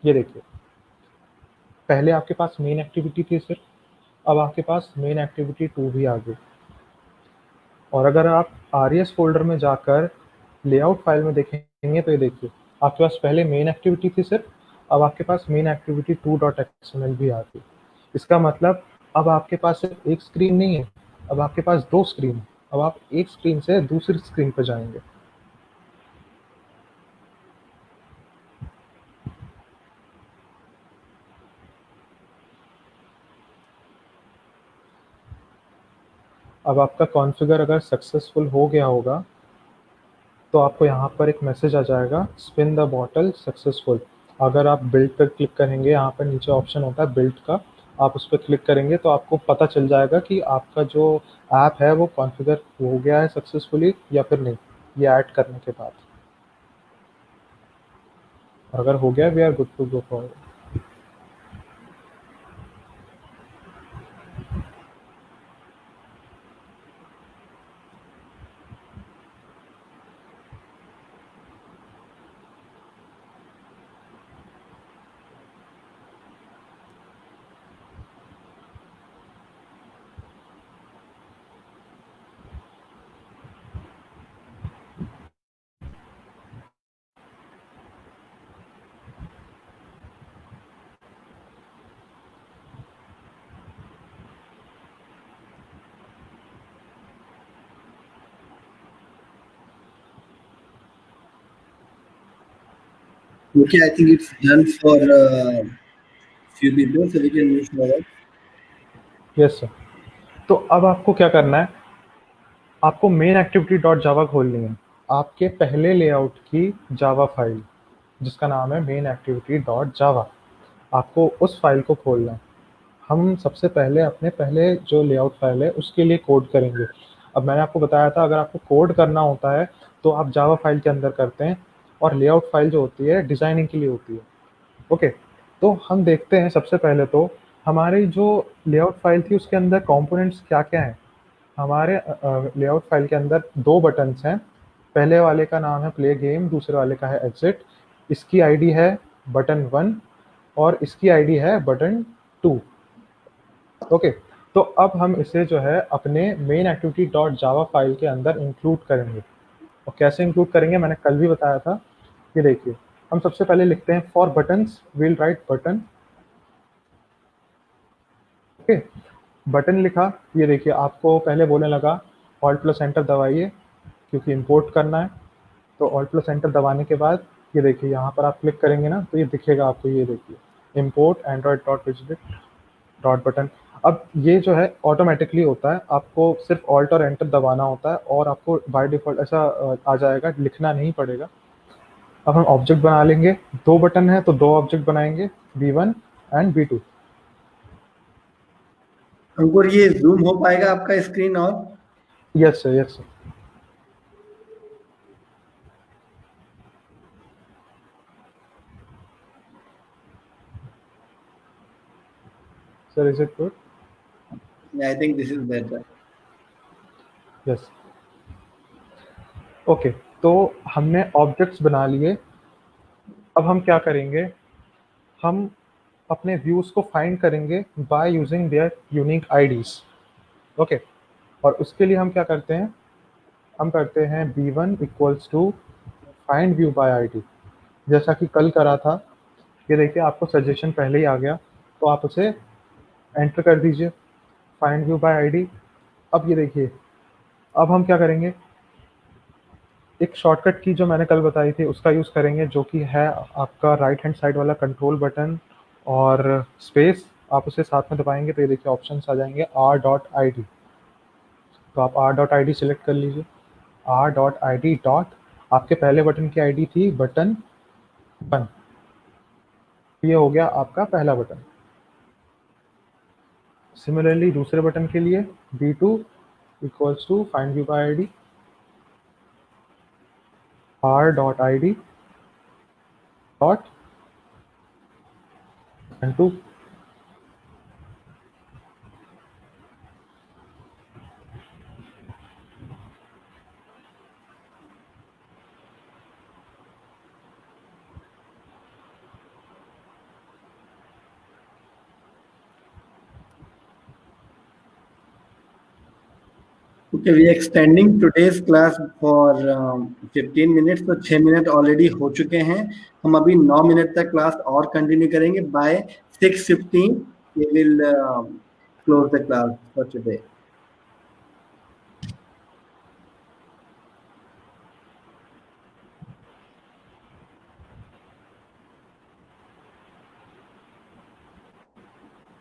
ये देखिए, पहले आपके पास मेन एक्टिविटी थी सिर्फ़, अब आपके पास मेन एक्टिविटी 2 भी आ गई। और अगर आप आरईएस फ़ोल्डर में जाकर लेआउट फ़ाइल में देखेंगे, तो ये देखिए, आपके पास पहले मेन एक्टिविटी थी सिर्फ़, अब आपके पास मेन एक्टिविटी 2 डॉट एक्सएमएल भी आ गई। इसका मतलब अब आपके पास सिर्फ़ एक स्क्रीन नहीं है, अब आपके पास 2 स्क्रीन है। अब आप एक स्क्रीन से दूसरी स्क्रीन पे जाएँगे। अब आपका कॉन्फ़िगर अगर सक्सेसफुल हो गया होगा, तो आपको यहाँ पर एक मैसेज आ जाएगा, स्पिन द बॉटल सक्सेसफुल। अगर आप बिल्ड पर क्लिक करेंगे, यहाँ पर नीचे ऑप्शन होता है बिल्ड का, आप उस पर क्लिक करेंगे तो आपको पता चल जाएगा कि आपका जो ऐप है वो कॉन्फ़िगर हो गया है सक्सेसफुली या फिर नहीं, ये ऐड करने के बाद। और अगर हो गया, we are good to go forward. Okay, I think it's done for few people, so we can move forward. Yes sir. तो अब आपको क्या करना है, आपको मेन एक्टिविटी डॉट जावा खोलनी है, आपके पहले लेआउट की जावा फाइल, जिसका नाम है मेन एक्टिविटी डॉट जावा। आपको उस फाइल को खोलना है। हम सबसे पहले अपने पहले जो लेआउट फाइल है उसके लिए कोड करेंगे। अब मैंने आपको बताया था, अगर आपको कोड करना होता है तो आप जावा फाइल के अंदर करते हैं, और लेआउट फाइल जो होती है डिज़ाइनिंग के लिए होती है, ओके। तो हम देखते हैं सबसे पहले तो हमारी जो लेआउट फाइल थी उसके अंदर कंपोनेंट्स क्या-क्या हैं। हमारे लेआउट फाइल के अंदर 2 बटन्स हैं। पहले वाले का नाम है प्ले गेम, दूसरे वाले का है एग्ज़िट। इसकी आईडी है बटन 1, और इसकी आईडी है बटन 2, ओके। तो अब हम इसे जो है अपने main activity dot Java file के अंदर इंक्लूड करेंगे। और कैसे इंक्लूड करेंगे, मैंने कल भी बताया था। ये देखिए, हम सबसे पहले लिखते हैं for buttons we'll write button, okay. Button लिखा, ये देखिए आपको पहले बोलने लगा ऑल्ट प्लस एंटर दबाइए क्योंकि इंपोर्ट करना है। तो ऑल्ट प्लस एंटर दबाने के बाद ये देखिए यहाँ पर आप क्लिक करेंगे ना, तो ये दिखेगा आपको, ये देखिए इंपोर्ट एंड्रॉइड डॉट विजेट डॉट बटन। अब ये जो है ऑटोमेटिकली होता है, आपको सिर्फ ऑल्ट और एंटर दबाना होता है, और आपको बाय डिफ़ॉल्ट ऐसा आ जाएगा, लिखना नहीं पड़ेगा। अब हम ऑब्जेक्ट बना लेंगे, 2 बटन है तो 2 ऑब्जेक्ट बनाएंगे, V1 एंड V2। अंकुर, ये जूम हो पाएगा आपका स्क्रीन? और yes sir, yes sir. Sir is it good? I think this is better. Yes, okay. तो हमने ऑब्जेक्ट्स बना लिए। अब हम क्या करेंगे, हम अपने व्यूज़ को फाइंड करेंगे by using their unique IDs. Okay, और उसके लिए हम क्या करते हैं, हम करते हैं b1 equals to find view by ID, जैसा कि कल करा था। ये देखिए आपको सजेशन पहले ही आ गया, तो आप उसे एंटर कर दीजिए, फाइंड व्यू बाय आईडी। अब ये देखिए, अब हम क्या करेंगे, एक शॉर्टकट की जो मैंने कल बताई थी उसका यूज़ करेंगे, जो कि है आपका राइट हैंड साइड वाला कंट्रोल बटन और स्पेस, आप उसे साथ में दबाएंगे तो ये देखिए ऑप्शंस आ जाएंगे r.id। तो आप r.id सिलेक्ट कर लीजिए। r.id डॉट, आपके पहले बटन की आईडी थी बटन 1, ये हो गया आपका पहला बटन। सिमिलरली दूसरे बटन के लिए b2 equals to find view by ID, r.id dot and 2। Okay, we are extending today's class for 15 minutes, तो 6 मिनट ऑलरेडी हो चुके हैं। हम अभी 9 मिनट तक क्लास और कंटिन्यू करेंगे। By 6:15 we will close the class for today.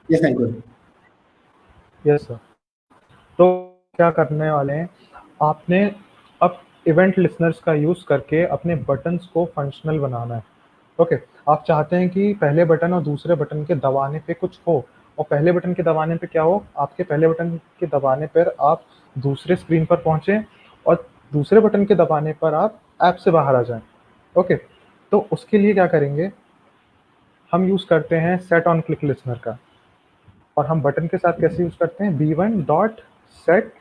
Yes, Ankur. Yes sir. तो क्या करने वाले हैं, आपने अब इवेंट लिसनर्स का यूज़ करके अपने बटन्स को फंक्शनल बनाना है। ओके, आप चाहते हैं कि पहले बटन और दूसरे बटन के दबाने पे कुछ हो, और पहले बटन के दबाने पे क्या हो, आपके पहले बटन के दबाने पर आप दूसरे स्क्रीन पर पहुँचें और दूसरे बटन के दबाने पर आप ऐप से बाहर आ जाएं। ओके, तो उसके लिए क्या करेंगे, हम यूज़ करते हैं सेट ऑन क्लिक लिसनर का, और हम बटन के साथ कैसे यूज़ करते हैं, b1 dot set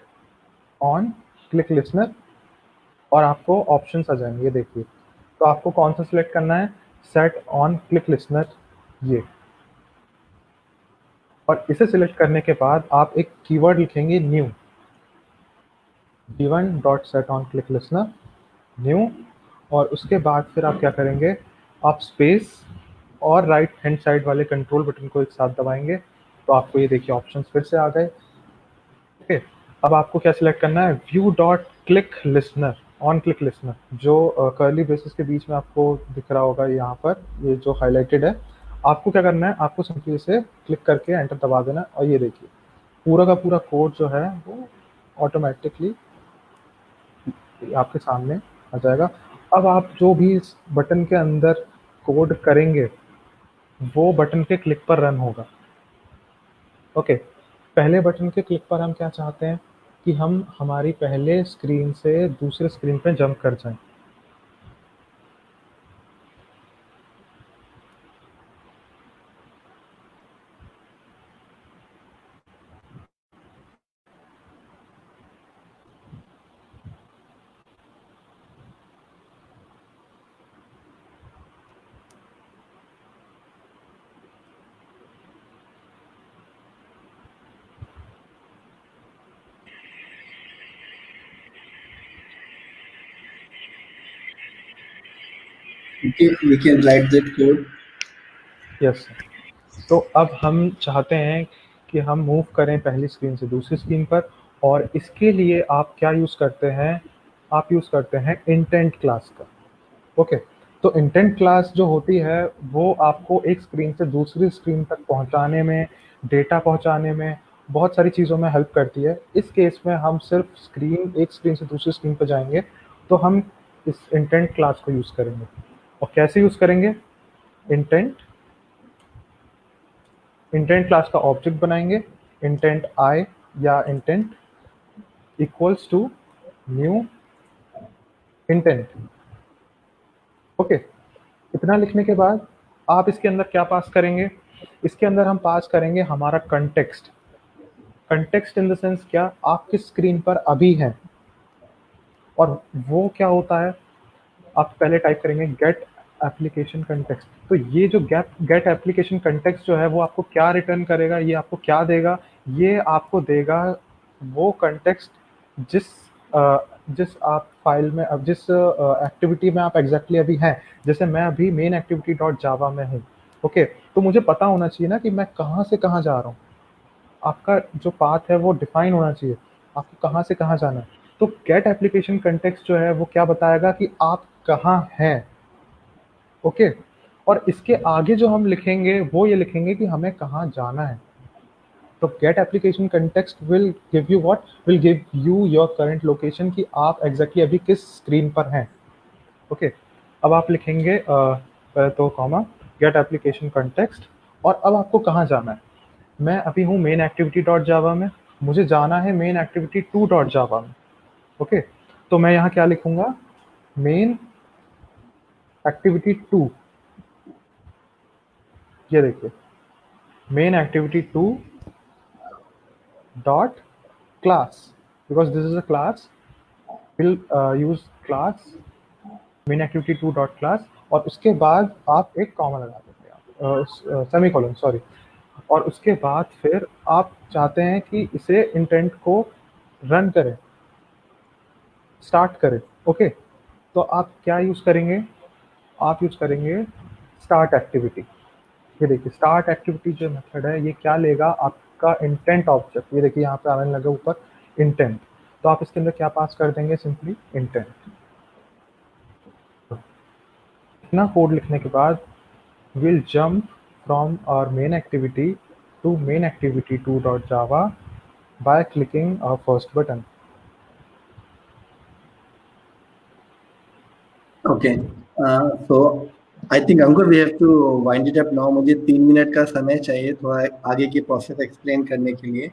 on click listener, और आपको ऑप्शंस आ जाएंगे, ये देखिए। तो आपको कौन सा सिलेक्ट करना है, सेट ऑन क्लिक लिसनर, ये। और इसे सिलेक्ट करने के बाद आप एक कीवर्ड लिखेंगे new, b1 dot set on click listener new, और उसके बाद फिर आप क्या करेंगे, आप स्पेस और राइट हैंड साइड वाले कंट्रोल बटन को एक साथ दबाएंगे, तो आपको ये देखिए ऑप्शंस फिर से आ गए। ओके, अब आपको क्या सिलेक्ट करना है, view dot click listener on click listener, जो कर्ली ब्रेसेस के बीच में आपको दिख रहा होगा यहाँ पर, ये जो हाईलाइटेड है। आपको क्या करना है, आपको सिंपली इसे क्लिक करके एंटर दबा देना, और ये देखिए पूरा का पूरा कोड जो है वो ऑटोमेटिकली आपके सामने आ जाएगा। अब आप जो भी इस बटन के अंदर कोड करेंगे वो बटन के क्लिक पर रन होगा। ओके, पहले बटन के क्लिक पर हम क्या चाहते हैं कि हम हमारी पहले स्क्रीन से दूसरे स्क्रीन पे जंप कर जाएं। Okay, we can write that code. Yes, तो अब हम चाहते हैं कि हम मूव करें पहली स्क्रीन से दूसरी स्क्रीन पर, और इसके लिए आप क्या यूज़ करते हैं, आप यूज़ करते हैं इंटेंट क्लास का। ओके, तो इंटेंट क्लास जो होती है वो आपको एक स्क्रीन से दूसरी स्क्रीन तक पहुंचाने में, डेटा पहुंचाने में, बहुत सारी चीज़ों में हेल्प करती है। इस केस में हम सिर्फ एक स्क्रीन से दूसरी स्क्रीन पर जाएंगे, तो हम इस इंटेंट क्लास को यूज़ करेंगे। और कैसे यूज़ करेंगे, इंटेंट क्लास का ऑब्जेक्ट बनाएंगे, इंटेंट आई या intent equals to new intent. Okay, इतना लिखने के बाद आप इसके अंदर क्या पास करेंगे, इसके अंदर हम पास करेंगे हमारा context. Context in the sense क्या, आप किस स्क्रीन पर अभी हैं, और वो क्या होता है, आप पहले टाइप करेंगे गेट एप्लीकेशन कंटेक्स्ट। तो ये जो गेट एप्लीकेशन कंटेक्स्ट जो है वो आपको क्या रिटर्न करेगा, ये आपको क्या देगा, ये आपको देगा वो कंटेक्स्ट जिस जिस आप फाइल में, अब जिस एक्टिविटी में आप एग्जैक्टली अभी हैं। जैसे मैं अभी मेन एक्टिविटी डॉट जावा में हूँ, ओके, तो मुझे पता होना चाहिए ना कि मैं कहाँ से कहाँ जा रहा हूँ। आपका जो पाथ है वो डिफाइन होना चाहिए, आपको कहाँ से कहाँ जाना है। तो गेट एप्लीकेशन कंटेक्स्ट जो है वो क्या बताएगा कि आप कहाँ हैं, ओके। और इसके आगे जो हम लिखेंगे वो ये लिखेंगे कि हमें कहाँ जाना है। तो get application context will give you what, will give you your current location, कि आप एग्जैक्टली अभी किस स्क्रीन पर हैं, ओके। अब आप लिखेंगे पहले तो कॉमा गेट एप्लीकेशन कंटेक्स्ट, और अब आपको कहाँ जाना है। मैं अभी हूँ मेन एक्टिविटी डॉट जावा में, मुझे जाना है मेन एक्टिविटी 2 डॉट जावा में, ओके। तो मैं यहाँ क्या लिखूंगा, मेन एक्टिविटी 2, ये देखिए main activity 2 dot class, because this is a class, will use class main activity 2 dot class, और उसके बाद आप एक कॉमा लगा देते हैं, सेमीकोलन, सॉरी। और उसके बाद फिर आप चाहते हैं कि इसे इंटेंट को रन करें, स्टार्ट करें, ओके। तो आप क्या यूज़ करेंगे, आप यूज़ करेंगे स्टार्ट एक्टिविटी। ये देखिए स्टार्ट एक्टिविटी जो मेथड है ये क्या लेगा, आपका इंटेंट ऑब्जेक्ट, ये देखिए यहाँ पे आने लगा ऊपर इंटेंट। तो आप इसके अंदर क्या पास कर देंगे, सिंपली इंटेंट। इतना कोड लिखने के बाद we'll jump from our main activity to main activity 2.java by clicking our first button. Okay. So I think Ankur, we have to wind it up now. मुझे 3 मिनट का समय चाहिए थोड़ा आगे की प्रोसेस एक्सप्लेन करने के लिए।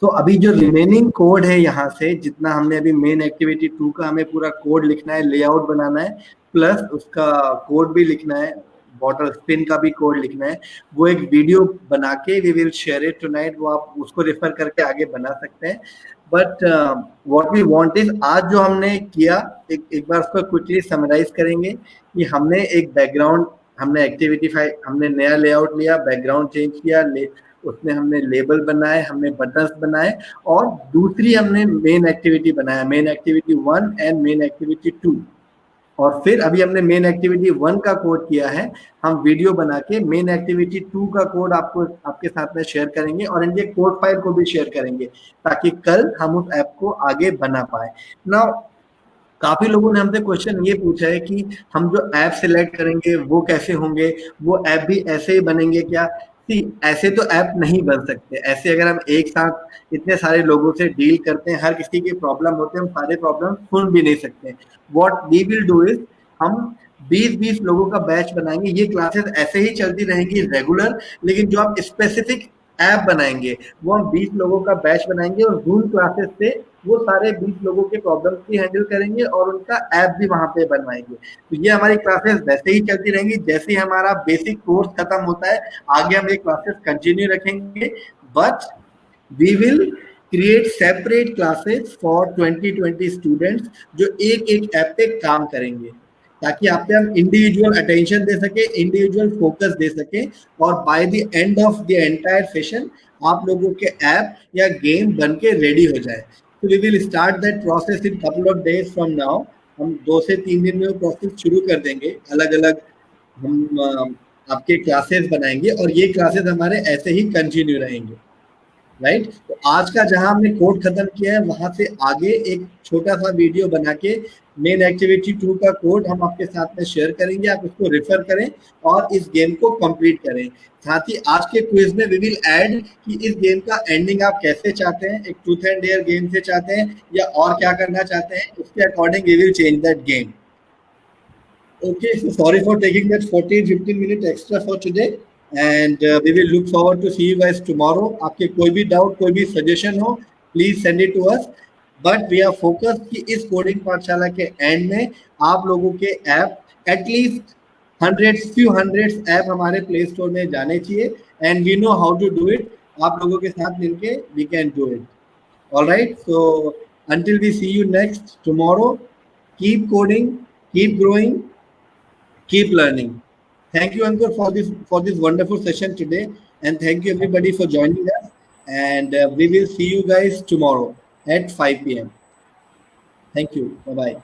तो अभी जो रिमेनिंग कोड है यहाँ से, जितना हमने अभी मेन एक्टिविटी 2 का हमें पूरा कोड लिखना है, लेआउट बनाना है, प्लस उसका कोड भी लिखना है, बॉटल स्पिन का भी कोड लिखना है। वो एक वीडियो बना के we will share it tonight, वो आप उसको रेफर करके आगे बना सकते हैं। But what we want is, आज जो हमने किया एक बार उसको क्विकली समराइज करेंगे कि हमने एक बैकग्राउंड, हमने एक्टिविटी फाइल, हमने नया लेआउट लिया, बैकग्राउंड चेंज किया, उसमें हमने लेबल बनाए, हमने बटन्स बनाए, और दूसरी हमने मेन एक्टिविटी बनाया, main activity 1 and main activity 2। और फिर अभी हमने मेन एक्टिविटी 1 का कोड किया है, हम वीडियो बना के मेन एक्टिविटी 2 का कोड आपको आपके साथ में शेयर करेंगे, और इनके कोड फाइल को भी शेयर करेंगे ताकि कल हम उस ऐप को आगे बना पाए। नाउ काफी लोगों ने हमसे क्वेश्चन ये पूछा है कि हम जो ऐप सिलेक्ट करेंगे वो कैसे होंगे, वो ऐप भी ऐसे ही बनेंगे क्या? ऐसे तो ऐप नहीं बन सकते। ऐसे अगर हम एक साथ इतने सारे लोगों से डील करते हैं, हर किसी के प्रॉब्लम होते हैं, हम सारे प्रॉब्लम सुन भी नहीं सकते। What we will do is, हम 20-20 लोगों का बैच बनाएंगे। ये क्लासेस ऐसे ही चलती रहेंगी रेगुलर, लेकिन जो आप स्पेसिफिक ऐप बनाएंगे वो हम 20 लोगों का बैच बनाएंगे, और जूम क्लासेस से वो सारे 20 लोगों के प्रॉब्लम्स भी हैंडल करेंगे और उनका ऐप भी वहां पे बनवाएंगे। तो ये हमारी क्लासेस वैसे ही चलती रहेंगी। जैसे ही हमारा बेसिक कोर्स खत्म होता है, आगे हम ये क्लासेस कंटिन्यू रखेंगे, but we will create separate classes for 2020 students जो एक एक ऐप पे काम करेंगे, ताकि आप पे हम इंडिविजुअल अटेंशन दे सके, इंडिविजुअल फोकस दे सके, और by the end of the entire session आप लोगों के ऐप या गेम बन के रेडी हो जाए। तो we will start that process in couple of days from now. हम 2 से 3 दिन में वो प्रोसेस शुरू कर देंगे। अलग अलग हम आपके क्लासेस बनाएंगे, और ये क्लासेस हमारे ऐसे ही कंटिन्यू रहेंगे, राइट। तो आज का जहां हमने कोड खत्म किया है, वहां से आगे एक छोटा सा वीडियो बना के मेन एक्टिविटी 2 का कोड हम आपके साथ में शेयर करेंगे, आप उसको रेफर करें और इस गेम को कंप्लीट करें। साथ ही आज के क्विज में वी विल ऐड कि इस गेम का एंडिंग आप कैसे चाहते हैं, एक ट्रूथ एंड डेयर गेम से चाहते हैं या और क्या करना चाहते हैं, उसके according we will change that game. Okay, so sorry for taking that 14-15 minute extra for today, and we will look forward to see you guys tomorrow. आपके कोई भी डाउट, कोई भी सजेशन हो, please send it to us. But we are focused कि इस coding पाठशाला के एंड में आप लोगों के app at least few hundreds app हमारे प्ले स्टोर में जाने चाहिए, and we know how to do it. आप लोगों के साथ मिलके we can do it. All right, so until we see you next tomorrow, keep coding, keep growing, keep learning. Thank you, Ankur, for this wonderful session today, and thank you everybody for joining us. And we will see you guys tomorrow at 5 p.m. Thank you. Bye bye.